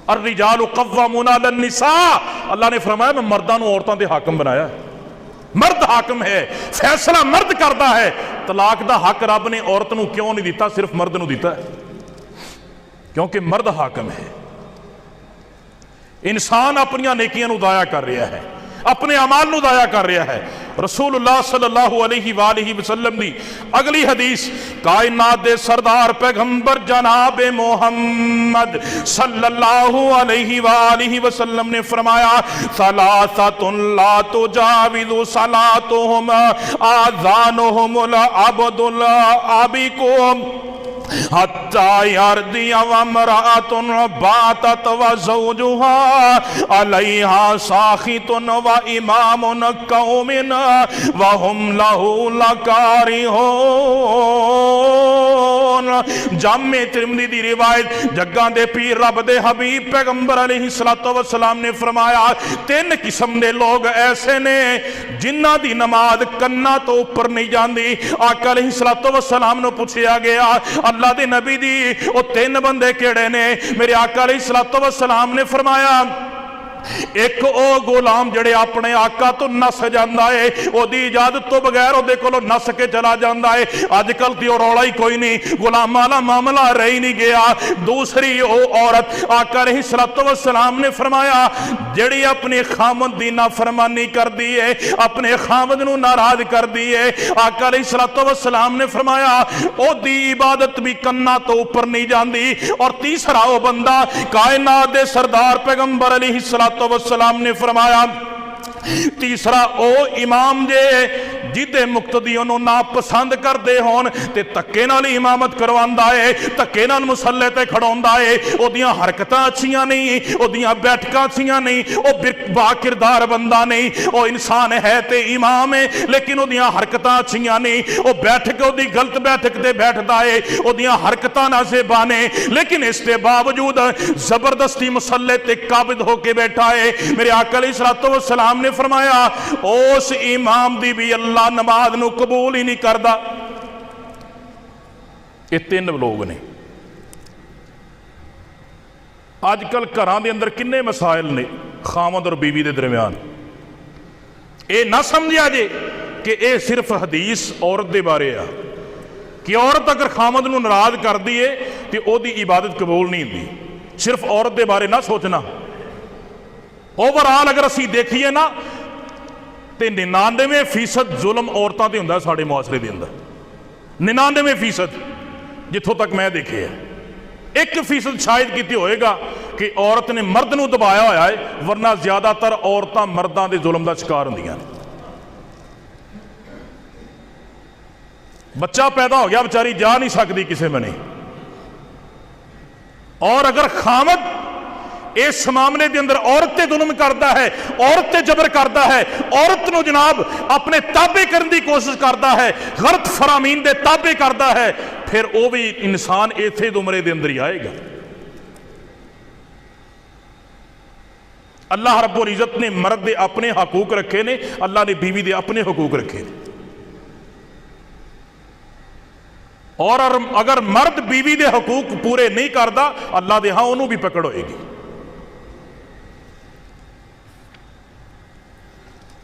[SPEAKER 2] अर्रिजालु कव्वामूना अलन निसा, अल्लाह ने फरमाया मैं मर्दां नूं औरतां दे हाकम बनाया। मर्द हाकम है, फैसला मर्द करता है। तलाक दा हक रब ने औरत नूं क्यों नहीं दिता, सिर्फ मर्द नूं दिता है, क्योंकि मर्द हाकम है। इंसान अपनियां नेकियां नूं दाया कर रहा है, अपने अमाल नूं दाया कर रहा है। रसूलुल्लाह सल्लल्लाहु अलैहि वसल्लम दी अगली हदीस, कायनात दे सरदार पैगंबर जनाब मोहम्मद सल्लल्लाहु अलैहि वसल्लम ने फरमाया, सलासतुन ला तुजाविज़ु सलातुहुम आज़ानुहुमुल अब्दुल आबिकुम हत्ता यरदिया वमरातुन बातत व ज़ौजुहा अलैहा साखितुन व इमामुन कौमिन व हुम लहू लकारिहून। जामे तिरमिज़ी दी रिवायत, जग्गां दे पीर रब दे हबीब पैगंबर अलैहिस्सलातु वस्सलाम ने फरमाया, 3 किस्म दे लोग ऐसे ने जिन्हां दी नमाज कन्ना तो ऊपर नहीं जाती। आका अलैहिस्सलातु वस्सलाम नूं पुछया गया, अल्लाह दे नबी दी वो 3 बंदे केड़े ने? मेरे आका अलैहिस्सलातु वस्सलाम ने फरमाया, एक ओ गुलाम जड़े अपने आका तो नस जाता है, ओदी इजाजत तो बगैर ओदे कोलों नस के चला जाता है। अजकल तो रौला ही कोई नहीं, गुलाम वाला मामला रह ही नहीं गया। दूसरी ओ औरत, आका अलैहिस्सलातु वस्सलाम ने फरमाया, जड़ी अपने खामद दी नाफरमानी करदी है, अपने खामद नूं नाराज करदी है। आका अलैहिस्सलातु वस्सलाम ने फरमाया, ओदी इबादत भी कन्ना तो ऊपर नहीं जाती। और तीसरा ओ बंदा, कायनात दे सरदार पैगंबर अलैहिस्सलातु वस्सलाम ने फरमाया, तीसरा ओ इमाम जे जिदे मुक्तदी उन्हों ना पसंद करते होन ते धक्के नाल ही इमामत करवांदा है, धक्के नाल मुसल्ले ते खड़ाउंदा है। ओदियां हरकतां अच्छियां नहीं, ओदियां बैठकां अच्छियां नहीं, ओ बा किरदार बंदा नहीं, ओ इंसान है ते इमाम है लेकिन ओदियां हरकतां अच्छियां नहीं, ओ बैठक ओदी गलत बैठक ते बैठदा है, ओदियां हरकतां नाज़ेबा ने, लेकिन इसके बावजूद जबरदस्ती मुसल्ले ते काबिज होके बैठा है। मेरे आका अलैहिस्सलातु वस्सलाम ने फरमाया उस इमाम दी भी अल्लाह नमाज नूं कबूल ही नहीं करदा। ये तीन लोग ने। अजकल घरां दे अंदर किन्ने मसाइल ने खामद और बीवी दे दरम्यान। ये ना समझिया जे कि यह सिर्फ हदीस औरत के बारे आ कि औरत अगर खामद नूं नाराज करदी है तो ओदी इबादत कबूल नहीं होंदी। सिर्फ औरत के बारे ना सोचना। ओवरऑल अगर असीं देखिए ना तो 99% जुल्म औरतों ते हुंदा साडे मुआशरे के अंदर। 99% जिथों तक मैं देखे है। 1% शायद कितने होएगा कि औरत ने मर्द नूं दबाया होया है, वरना ज्यादातर औरतां मर्दां दे जुल्म दा शिकार हुंदियां ने। बच्चा पैदा हो गया, बेचारी जा नहीं सकती किसी बने, और अगर खामद इस मामले के अंदर औरत ते जुल्म करता है, औरत ते जबर करता है, औरत नूं जनाब अपने ताबे करने की कोशिश करता है, गलत फरामीन दे ताबे करता है, फिर वह भी इंसान इसे उमरे के अंदर ही आएगा। अल्लाह रब्बुल इज्जत ने मर्द दे अपने हकूक रखे ने, अल्लाह ने बीवी दे अपने हकूक रखे ने। और अगर मर्द बीवी दे हकूक पूरे नहीं करता, अल्लाह दे हां उन्होंने भी पकड़ होएगी।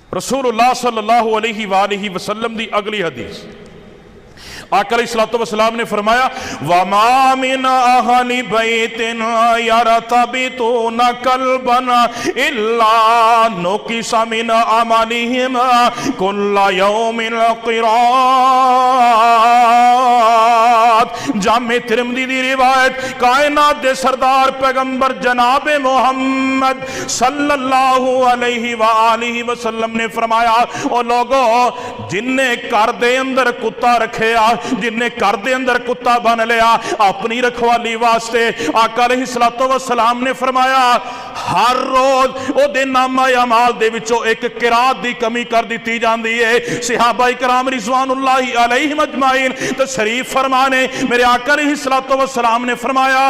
[SPEAKER 2] रसूलुल्लाह सल्लल्लाहु अलैहि वसल्लम दी अगली हदीस, आका अलैहिस्सलातु वस्सलाम ने फरमाया वमा मिन अहली बैतिन यरतबितूना कल्बन इल्ला नुकिसा मिन अमलिहिम कुल्ला यौमिन क़िरात। जामे तिरमिज़ी दी रिवायत, कायनात दे सरदार पैगंबर जनाब मोहम्मद सल्लल्लाहु अलैहि वसल्लम ने फरमाया ओ लोगो जिन्ने घर दे अंदर कुत्ता रखेया, जिन्हें घर दे अंदर कुत्ता बन लिया अपनी रखवाली वास्ते, आका अलैहिस्सलातु वस्सलाम ने फरमाया हर रोज ओदे नामा अमाल दे विचों एक किरात दी कमी कर दी जाती है। सहाबा इकराम रिज़वानुल्लाहि अलैहिम अजमाइन तशरीफ फरमाने, मेरे आका अलैहिस्सलातु वस्सलाम ने फरमाया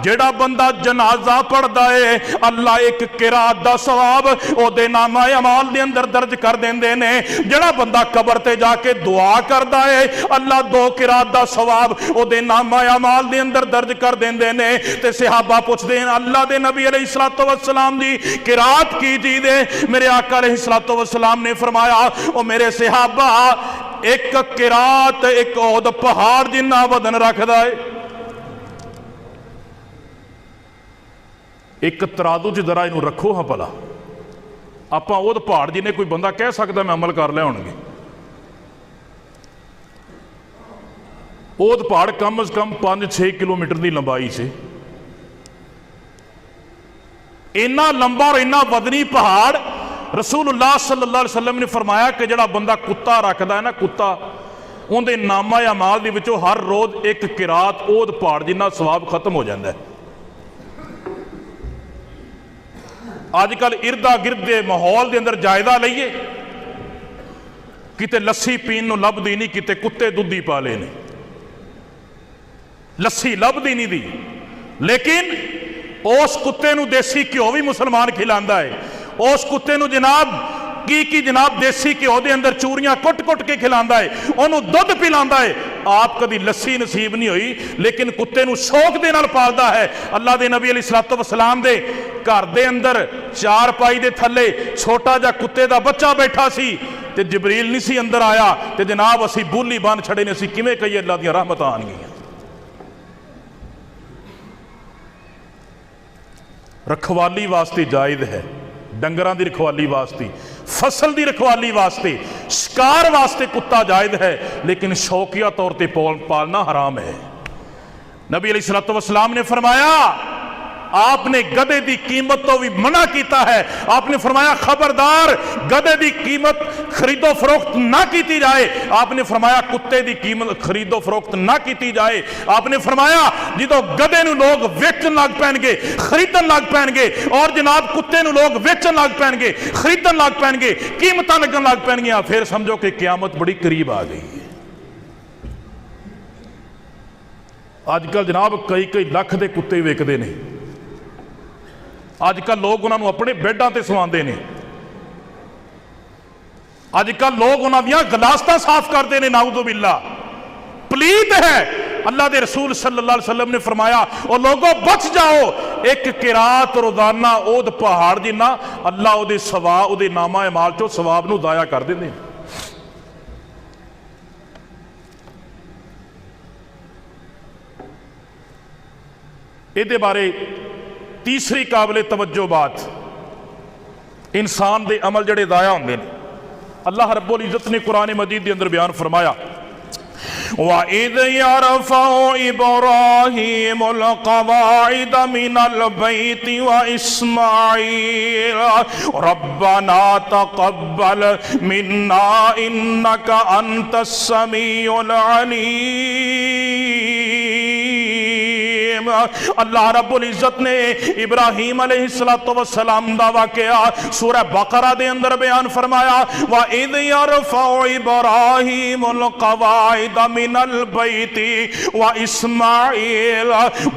[SPEAKER 2] जेड़ा बंदा जनाजा पढ़दा है अल्लाह एक किरात दा सवाब ओदे नामा अमाल दे अंदर दर्ज कर देंदे ने। जेड़ा बंदा कबर ते जाके दुआ करदा है अल्लाह 2 किरात दा सवाब ओदे नामा अमाल दे अंदर दर्ज कर देंदे ने। ते सहाबा पुछदे हैं अल्लाह दे नबी अलैहिस्सलातु वस्सलाम दी किरात की चीज है? मेरे आका अलैहिस्सलातु वस्सलाम ने फरमाया ओ मेरे सहाबा एक किरात एक ओद पहाड़ जिन्ना वजन रखदा है। एक तराजू च जरा इनू रखो हाँ भला, आपां ओद पहाड़ जिन्ने कोई बंदा कह सकदा मैं अमल कर लिया होणगे। ओद पहाड़ कम अज कम 5-6 किलोमीटर की लंबाई से, इन्ना लंबा और इन्ना वजनी पहाड़ रसूलुल्लाह सल्लल्लाहु अलैहि वसल्लम ने फरमाया कि जिहड़ा बंदा कुत्ता रखदा है ना, कुत्ता उहदे नामा या माल दे विचों हर रोज एक किरात ओद पहाड़ जिन्ना सवाब खत्म हो जाता है। अजकल इर्दा गिर्द के माहौल के अंदर जायजा लईए, किते लस्सी पीन नूं लभदी नहीं, किते कुत्ते दुधी पा ले ने, लस्सी लभदी नहीं दी, लेकिन उस कुत्ते नूं देसी घ्यो भी मुसलमान खिलांदा है। उस कुत्ते नूं जनाब की जनाब देसी घ्यो के अंदर चूरियां कुट कुट के खिलांदा है, उन्होंने दुध पिलांदा है। आप कभी लस्सी नसीब नहीं हुई, लेकिन कुत्ते नूं शौक दे नाल पालदा है। अल्लाह दे नबी अलैहिस्सलातु वस्सलाम दे घर दे अंदर चारपाई दे थल्ले छोटा जा कुत्ते दा बच्चा बैठा सी ते जिबरील नहीं सी अंदर आया ते जनाब असी बूली बन छड़े ने, असी किवें कहिए अल्लाह दी रहमतां आन गईयां। रखवाली वास्ते जायज़ है, डंगरां दी रखवाली वास्ते, फसल की रखवाली वास्ते, शिकार वास्ते कुत्ता जायज़ है, लेकिन शौकिया तौर पर पालना हराम है। नबी अलैहिस्सलातु वस्सलाम ने फरमाया आपने गधे की कीमत तो भी मना किया है। आपने फरमाया खबरदार गधे की कीमत खरीदो फरोख्त ना की जाए। आपने फरमाया कुत्ते की कीमत खरीदो फरोख्त ना की जाए। आपने फरमाया जो गधे नूं लोग वेचन लग पैणगे, खरीदन लग पैणगे, और जनाब कुत्ते नूं लोग वेचन लग पैणगे, खरीदन लग पैणगे, कीमत लगन लग पैणगियां, फिर समझो कि क़यामत बड़ी करीब आ गई है। अजकल जनाब कई कई लख के कुत्ते विकते हैं। अजकल लोग उन्होंने अपने बेडां ते सवांदे ने। अजकल लोग उन्होंने गलास्तां साफ करते हैं। नाउज़ु बिल्लाह, पलीत है। अल्लाह के रसूल सल्लल्लाहु अलैहि वसल्लम ने फरमाया और लोगों बच जाओ, एक किरात रोजाना ओद पहाड़ जिन्ना अल्लाह उहदे सवाब उहदे नामा अमाल चो सवाब नूं दाया कर देंदे। इहदे बारे तीसरी काबिल तवज्जो बात, इंसान दे अमल जड़े दाया होंदे ने। अल्लाह रब्बुल इज्जत ने कुरान मजीद के अंदर बयान फरमाया वइज़ यरफ़उ इब्राहीमुल क़वाइद मिनल बैति व इस्माईल रब्बना तक़ब्बल मिन्ना इन्नका अंतस समीउल अलीम। अल्लाह रब्बुल इज्जत ने इब्राहीम अलैहिस्सलातु वस्सलाम दा वाक़या सूरह बकरा दे अंदर बयान फरमाया वइज़ यरफ़उ इब्राहीमुल क़वाइद मिनल बैति व इस्माईल।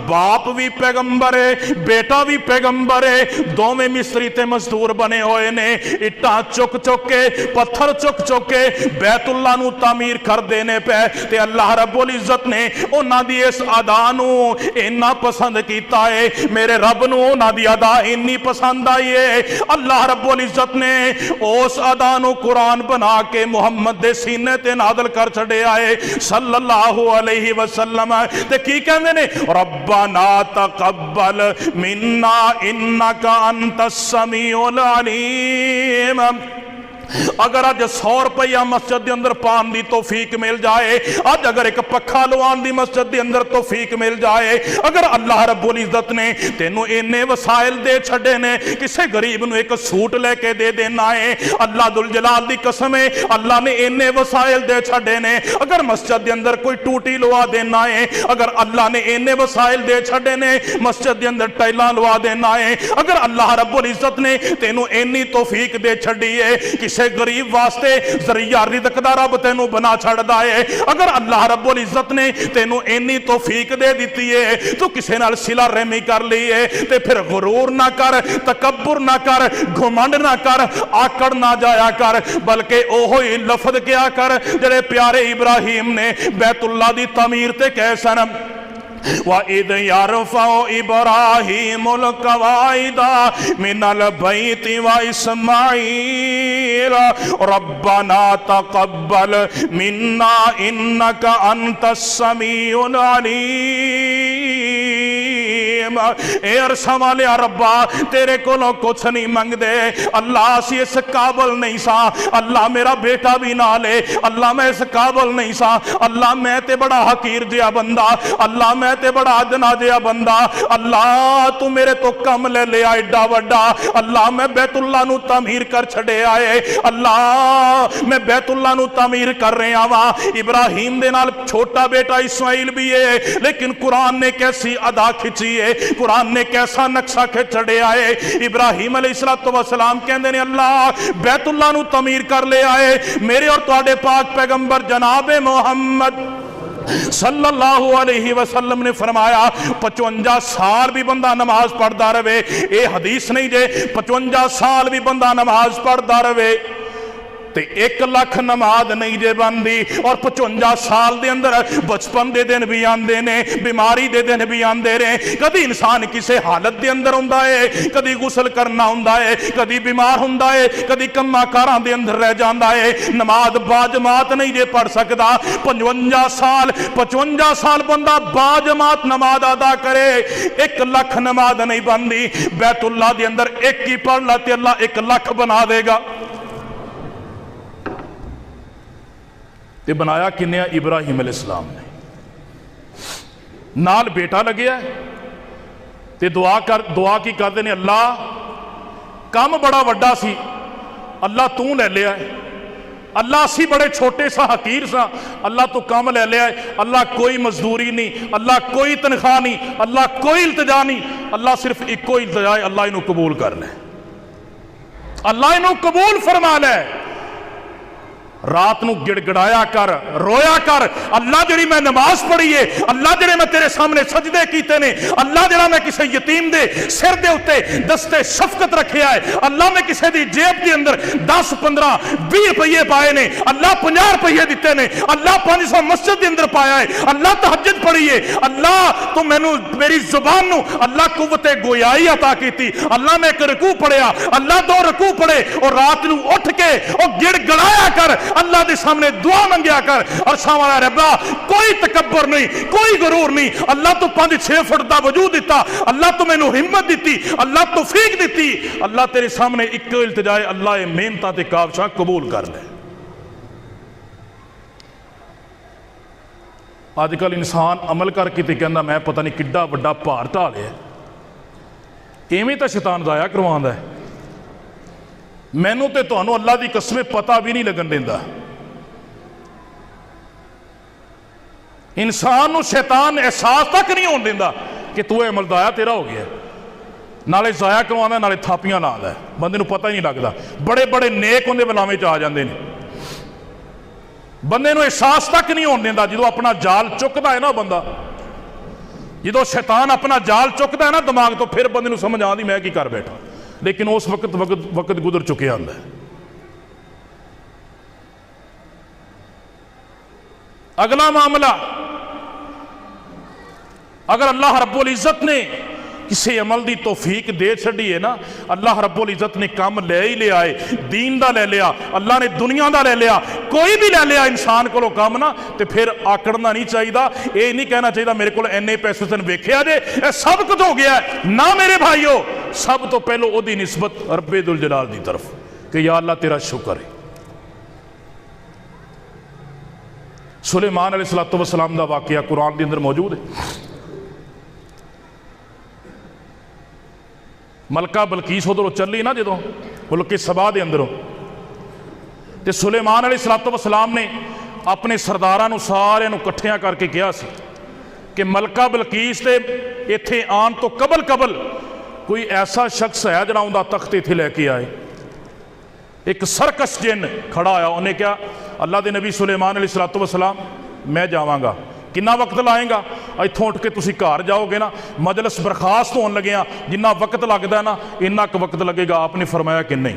[SPEAKER 2] बाप भी पैगंबर है, बेटा भी पैगंबर है, दोवें मिस्त्री ते मजदूर बने हुए ने। इट्टां चुक चुक के, पत्थर चुक चुक के बैतुल्लाह नूं तामीर कर देने पे ते अल्लाह रब्बुल इज्जत ने उन्हां दी इस अदा नूं इन्ना पसंद कीता है। मेरे रब नूं उन्हां दी अदा इन्नी पसंद आई है, अल्लाह रब्बुल इज्जत ने उस अदा नूं कुरान बना के मुहम्मद दे सीने ते नाज़िल कर छड़िया है सल्लल्लाहु अलैहि वसल्लम। ते की कहंदे ने रब्बना तक़ब्बल मिन्ना इन्नका अंतस समीउल अलीम। अगर अज 100 रुपया मस्जिद के अंदर पान की तौफीक मिल जाए, अज अगर एक पखा लवान की मस्जिद के अंदर तौफीक मिल जाए, अगर अल्लाह रब्बुल इज्जत ने तेनों इन्ने वसाइल दे छड़े ने, किसी गरीब नूं एक सूट लेके दे देना है, अल्लाह दुल जलाल दी कसम है अल्लाह ने इन्ने वसाइल दे छड़े ने। अगर मस्जिद के अंदर कोई टूटी लवा देना है, अगर अल्लाह ने इन्ने वसाइल दे छड़े ने, मस्जिद के अंदर टाइलां लवा देना है, अगर अल्लाह रब्बुल इज्जत ने तेनों इन्नी तौफीक दे छड़ी है, गरीब वास्ते जरिया रिज़्क दा रब तेनू बना छड़दा है। अगर अल्लाह रब्बुल इज्जत ने तेनू इन्नी तौफीक दे दी है, तू किसी नाल सिला रहमी कर ली है, ते फिर गुरूर ना कर, तकब्बुर ना कर, घुमंड ना कर, आकड़ ना जाया कर, बल्कि ओहो ही लफ्ज़ क्या कर जेड़े प्यारे इब्राहीम ने बैतुल्लाह दी तमीर ते कह सन वइज़ यरफ़उ इब्राहीमुल क़वाइद मिनल बैति व इस्माईल रब्बना तक़ब्बल मिन्ना इन्नका अंतस समीउल अलीम। ए अरशा वाले रब्बा तेरे कोलों कुछ नहीं मंगदे, अल्लाह असी इस काबल नहीं सा, अल्लाह मेरा बेटा भी ना ले, अल्लाह मैं इस काबल नहीं सा, अल्लाह मैं ते बड़ा हकीर जिहा बंदा, अल्लाह मैं ते बड़ा अदना जिहा बंदा, अल्लाह तू मेरे तो कम ले लिया एडा वड्डा, अल्लाह मैं बैतुल्लाह नू तामीर कर छड़े आए, अल्लाह मैं बैतुल्लाह नू तामीर कर रहा वा। इब्राहीम दे नाल छोटा बेटा इस्माइल भी है, लेकिन कुरान ने कैसी अदा खिंची है, कुरान ने कैसा नक्शा खिंच छड़िया है। इब्राहीम अलैहिस्सलातु वस्सलाम कहंदे ने अल्लाह बैतुल्लाह नू तामीर कर ले आए, मेरे और तुहाडे पाक पैगंबर जनाब मोहम्मद सल्लल्लाहु अलैहि वसल्लम ने फरमाया 55 साल भी बंदा नमाज पढ़ता रहे, ये हदीस नहीं जे 55 साल भी बंदा नमाज पढ़ता रहे ते 1 लाख नमाज नहीं जे बनती। और 55 साल के अंदर बचपन के दिन भी आते ने, बीमारी के दिन भी आते ने, कभी इंसान किसी हालत के अंदर होंदा है, कभी गुसल करना होंदा है, कभी बीमार होंदा है, कभी कम्मा कारां दे अंदर रह जाता है, नमाज बाजमात नहीं जे पढ़ सकता। 55 साल बंदा बाजमात नमाज अदा करे, 1 लाख नमाज नहीं बनती। बैतुल्लाह के अंदर एक ही पढ़ ला ते अल्लाह 1 लाख बना देगा। ते बनाया किन्ने? इब्राहीम अलैहिस्सलाम ने, नाल बेटा लग्या, ते दुआ की करते हैं, अल्लाह काम बड़ा वड्डा सी, अल्लाह तू ले लिया है, अल्लाह असी बड़े छोटे सा हकीर सा, अल्लाह तू काम ले लिया है, अल्लाह कोई मजदूरी नहीं, अल्लाह कोई तनख्वाह नहीं, अल्लाह कोई इल्तजा नहीं, अल्लाह सिर्फ इको इल्तजा है, अल्लाह इनू कबूल कर ले, अल्लाह इनू कबूल फरमा ले। रात नू गिड़गिड़ाया कर, रोया कर, अल्लाह जिहड़ी मैं नमाज पढ़ी है, अल्लाह जिहड़े मैं तेरे सामने सजदे कीते ने, अल्लाह जिहड़ा मैं किसी यतीम दे सिर दे उत्ते दस्ते शफकत रखिया है, अल्लाह मैं किसी दी जेब के अंदर 10 15 20 रुपये पाए ने, अल्लाह 50 रुपये दिते ने, अल्लाह 500 मस्जिद के अंदर पाया है, अल्लाह तहज्जुद पढ़ी है, अल्लाह तू मैनू मेरी जुबान नू अल्लाह कुव्वते गोयाई अता कीती, अल्लाह मैं एक रकू पढ़िया, अल्लाह 2 रकू पढ़े और रात नू उठ के और गिड़गिड़ाया कर, अल्लाह के सामने दुआ मंगया कर, और सामने रब्बा कोई तकब्बर नहीं, कोई गुरूर नहीं, अल्लाह तो 5-6 फुट का वजूद दिता, अल्लाह तो मैनू हिम्मत दी, अल्लाह तौफीक दी, अल्लाह तेरे सामने एक इल्तिजाए, अल्लाह मेहनत ते काबशा कबूल कर ले। अजकल इंसान अमल करके तो कहना मैं पता नहीं किड्डा वड्डा भार ढा लिया, इवें तो शैतान जाया करवांदा है। मैनू तो तुहानू अल्लाह की कसम पता भी नहीं लगन देंदा। इंसान नू शैतान एहसास तक नहीं होने देंदा कि तू अमल दाया तेरा हो गया, नाले जाया करवांदा नाले थापियां लांदा, बंदे नू पता ही नहीं लगता। बड़े बड़े नेक उहदे बलावे च आ जांदे ने, बंदे नू एहसास तक नहीं होने देंदा। जो अपना जाल चुकदा है ना बंदा, जो शैतान अपना जाल चुकदा है ना दिमाग तो, फिर बंदे नू समझ आती मैं की कर बैठा, लेकिन उस वक्त गुजर चुके होंदा है। अगला मामला, अगर अल्लाह रब्बुल इज्जत ने किसी अमल की तौफीक दे छड़ी है ना, अल्लाह रब्बुल इज्जत ने काम ले ही लिया है, दीन का ले लिया, अल्लाह ने दुनिया का ले लिया, कोई भी ले लिया इंसान को काम ना, तो फिर आकड़ना नहीं चाहिए, ये नहीं कहना चाहिए मेरे को इन्ने पैसे तेन वेख्या जे सब कुछ हो गया ना। मेरे भाईओ, सब तो पहलो ओदी निस्बत रब्बे दुल जलाल की तरफ कि या अल्लाह तेरा शुक्र है। सुलेमान अलैहिस्सलातु वस्सलाम का वाकया कुरान के अंदर मौजूद है। मलका बलकीस उधरों चली ना जो मुल्क सबा के अंदरों, तो सुलेमान अलैहिस्सलातु वस्सलाम ने अपने सरदारां सारिਆਂ इकट्ठियां करके कहा कि मलका बलकीस के इत्थे आन तो कबल कोई ऐसा शख्स है जिहड़ा उनका तख्त इत्थे लैके आए। एक सरकश जिन खड़ा होया, उन्हें कहा अल्लाह के नबी सुलेमान अलैहिस्सलातु वस्सलाम मैं जावांगा, कितना वक्त लाएगा, इत्थों उठ के तुसी घर जाओगे ना, मजलिस बरखास्त होने लगे जिन्ना वक्त लगता है ना इन्ना क वक्त लगेगा। आपने फरमाया कि नहीं।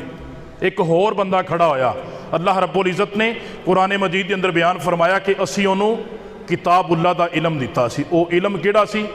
[SPEAKER 2] एक होर बंदा खड़ा होया, अल्लाह रब्बुल इज्जत ने कुरान मजीद के अंदर बयान फरमाया कि असी उन्होंने किताबुल्लाह का इलम दिता सी। वो इलम किहड़ा सी?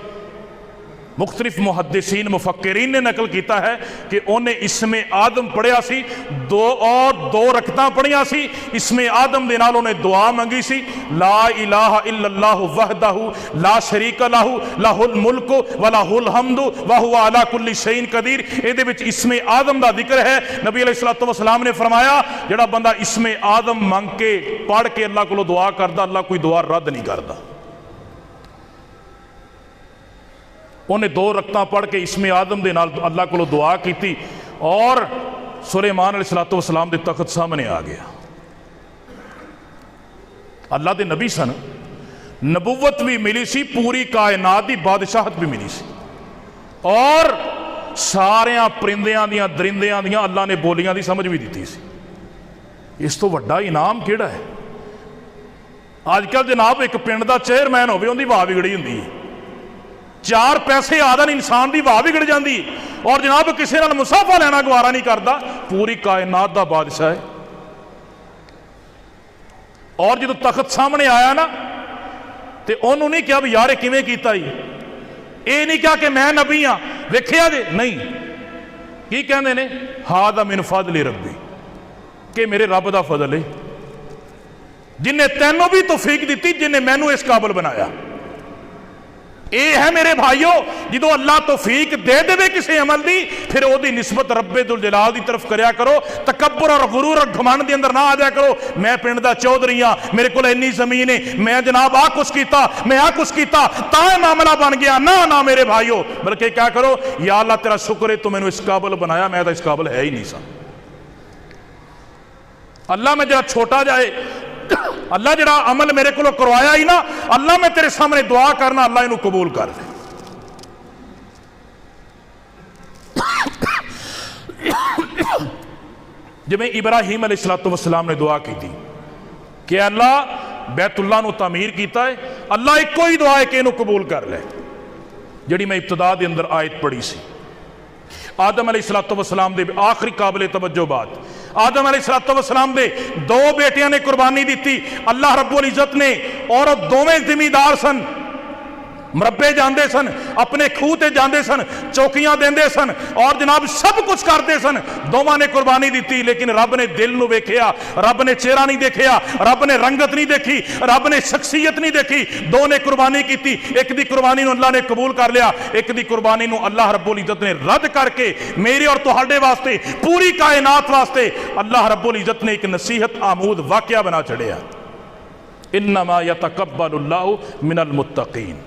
[SPEAKER 2] मुख्तलिफ मुहद्दिसीन मुफक्किरीन ने नकल किया है कि उन्हें इसमें आदम पढ़िया सी, 2 रकतां पढ़िया सी। इसमें आदम दे नाल उन्हें दुआ मंगी सी, ला इलाहा इल्लल्लाहु वहदहु ला शरीका लहू लहुल मुल्क व लहुल हम्दु व हुवा अला कुल्ली शैइन कदीर। इहदे विच इसमें आदम का जिक्र है। नबी अलैहिस्सलातु वस्सलाम ने फरमाया जिहड़ा बंदा इसमें आदम मंग के पढ़ के अल्लाह कोलों दुआ करदा, अल्लाह कोई दुआ रद्द नहीं करता। उन्हें 2 रकतां पढ़ के इसमें आदम दे नाल अल्लाह कोलों दुआ की और सुलेमान अलैहिस्सलातु वस्सलाम दे तख्त सामने आ गया। अल्लाह दे नबी सन, नबुवत भी मिली सी, पूरी कायनात की बादशाहत भी मिली सी, और सारिया परिंदियां दियां दरिंदियां दियां अल्लाह ने बोलियां की समझ भी दी सी। इस तो वड्डा इनाम किहड़ा है? अजकल जनाब एक पिंड का चेयरमैन होवे उहदी वाह बिगड़ी हुंदी है, 4 पैसे आदन इंसान की वाह बिगड़ जाती, और जनाब किसी नाल मुसाफा लेना गवारा नहीं करता। पूरी कायनात का बादशाह है। और जो तख्त सामने आया ना तो उन्होंने नहीं कहा भी यार किवें कीता ही, ये नहीं कहा कि मैं नबी हाँ वेखिया जे, नहीं। की कहते ने? हादा मिन फज़्लि रब्बी, कि मेरे रब का फजल है, जिन्हें तैनों भी तौफीक दी, जिन्हें मैनू इस काबिल बनाया। ਇਹ ਹੈ ਮੇਰੇ ਭਾਈਓ, ਜਦੋਂ ਅੱਲਾਹ ਤੌਫੀਕ ਦੇ ਦੇਵੇ ਕਿਸੇ ਅਮਲ ਦੀ, ਫਿਰ ਉਹਦੀ ਨਿਸਬਤ ਰੱਬੇ ਦੁਲ ਜਲਾਲ ਦੀ ਤਰਫ ਕਰਿਆ ਕਰੋ। ਤਕੱਬਰ ਔਰ ਗੁਰੂਰ ਔਰ ਘਮੰਡ ਦੇ ਅੰਦਰ ਨਾ ਆ ਜਾਇਆ ਕਰੋ। ਮੈਂ ਪਿੰਡ ਦਾ ਚੌਧਰੀ ਹਾਂ, ਮੇਰੇ ਕੋਲ ਇੰਨੀ ਜ਼ਮੀਨ ਹੈ, ਮੈਂ ਜਨਾਬ ਆ ਕੁਛ ਕੀਤਾ, मैं आ कुछ किया ता मामला बन गया। ना ना मेरे भाइयों, बल्कि क्या करो, या अल्लाह तेरा शुक्र है तू मैंने इस काबिल बनाया, मैं तो इस काबिल है ही नहीं सा। अल्लाह में जरा छोटा जाए, अल्लाह जरा अमल मेरे को करवाया ही ना, अल्लाह मैं तेरे सामने दुआ करना, अल्लाह इनू कबूल कर दे। जिवें इब्राहिम अलैहिस्सलाम ने दुआ की थी कि अल्लाह बैतुल्लाह नू तामीर किया है, अल्लाह एको ही दुआ है कि इनू कबूल कर ले। जिहड़ी मैं इब्तिदा दे अंदर आयत पढ़ी सी, आदम अलैहिस्सलाम दे आखिरी काबिल तवज्जो बात, आदम अलैहिस्सलाम दे दो बेटियां ने कुर्बानी दी। अल्लाह रब्बुल इज्जत ने, और दोवें जिम्मेदार सन, मरबे जाते सन, अपने खूह ते जाते सन, चौकियां देंदे सन, और जनाब सब कुछ करते सन। दोवां ने कुर्बानी दी, लेकिन रब ने दिल नूं वेखिया, रब ने चेहरा नहीं देखिया, रब ने रंगत नहीं देखी, रब ने शख्सियत नहीं देखी। दो ने कुर्बानी की, एक दी कुर्बानी नूं अल्लाह ने कबूल कर लिया, एक दी कुर्बानी नूं अल्लाह रब्बुल इज्जत ने रद्द करके मेरे और तुहाडे वास्ते, पूरी कायनात वास्ते अल्लाह रब्बुल इज्जत ने एक नसीहत आमूद वाकया बना छड़िया, इन्नमा यतकब्बलुल्लाहु मिनल मुत्तकीन,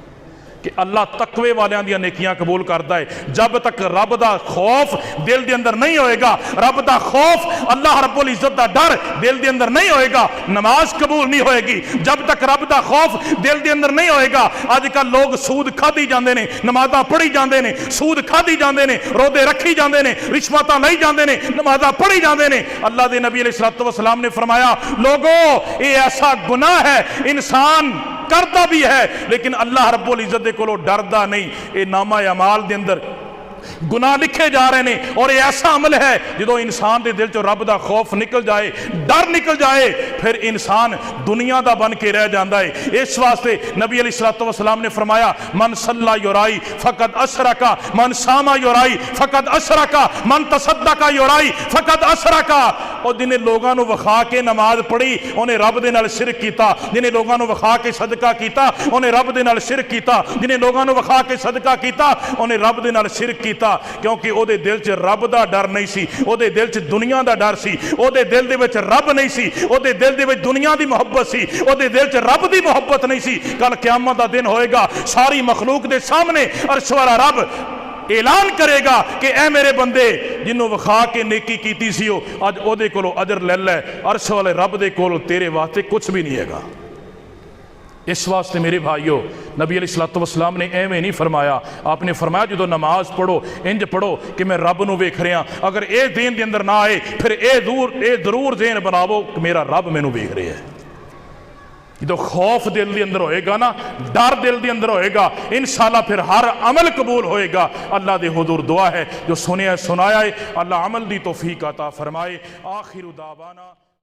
[SPEAKER 2] कि अल्लाह तकवे वालियां दी नेकियां कबूल करता है। जब तक रब दा खौफ दिल दे अंदर नहीं होएगा, रब दा खौफ, अल्लाह रब्बुल इज्जत दा डर दिल दे अंदर नहीं होएगा, नमाज कबूल नहीं होएगी। जब तक रब दा खौफ दिल दे अंदर नहीं होएगा, अजकल लोग सूद खादी जांदे ने, नमाज़ां पढ़ी जांदे ने, सूद खादी जांदे ने, रोदे रखी जांदे ने, रिश्वतां लई जांदे ने, नमाज़ां पढ़ी जांदे ने। अल्लाह दे नबी अलैहिस्सलाम ने फरमाया, लोगो ये ऐसा गुनाह है, इंसान करता भी है लेकिन अल्लाह रब्बुल इज्जत दे कोलों डरदा नहीं। ये नामा अमाल दे अंदर गुनाह लिखे जा रहे हैं, और ये ऐसा अमल है जो इंसान के दिल चो रब का खौफ निकल जाए, डर निकल जाए, फिर इंसान दुनिया का बन के रह जाता है। इस वास्ते नबी अलैहिस्सलाम ने फरमाया, मन सल्ला युराई फकद अशरका, मन सामा युराई फकद अशरका, मन तसद्दका युराई फकद अशरका। और जिन्हें लोगों को विखा के नमाज पढ़ी उन्हें रब दे नाल शिरक कीता, जिन्हें लोगों को विखा के सदका कीता उन्हें रब दे नाल शिरक कीता, जिन्हें लोगों को विखा के सदका कीता उन्हें रब दे नाल शिरक कीता। क्योंकि ओदे दिल च रब दा डर नहीं सी, ओदे दिल च दुनिया दा डर सी, ओदे दिल दे विच रब नहीं सी, ओदे दिल दे विच दुनिया दी मोहब्बत सी, ओदे दिल च रब दी मोहब्बत नहीं सी। कल क़यामत दा दिन होएगा, सारी मखलूक दे सामने अर्श वाला रब ऐलान करेगा कि ऐ मेरे बंदे जिन्हों विखा के नेकी कीती सी, अज ओदे कोलों अजर ले लै, अर्श वाले रब दे कोल तेरे वास्ते कुछ भी नहीं हैगा। इस वास्ते मेरे भाइयों, नबी अलैहिस्सलाम ने एवें नहीं फरमाया, आपने फरमाया जो नमाज पढ़ो इंज पढ़ो कि मैं रब नूं वेख रहा। अगर ये देन दे अंदर ना आए फिर ये जरूर देन बनावो कि मेरा रब मैनू वेख रहा है। जो खौफ दिल के अंदर होएगा ना, डर दिल के अंदर होएगा, इंशाअल्लाह फिर हर अमल कबूल होएगा। अल्लाह दे हुजूर दुआ है जो सुनिया सुनाया है, अल्लाह अमल दी तौफीक अता फरमाए। आखिर दावाना।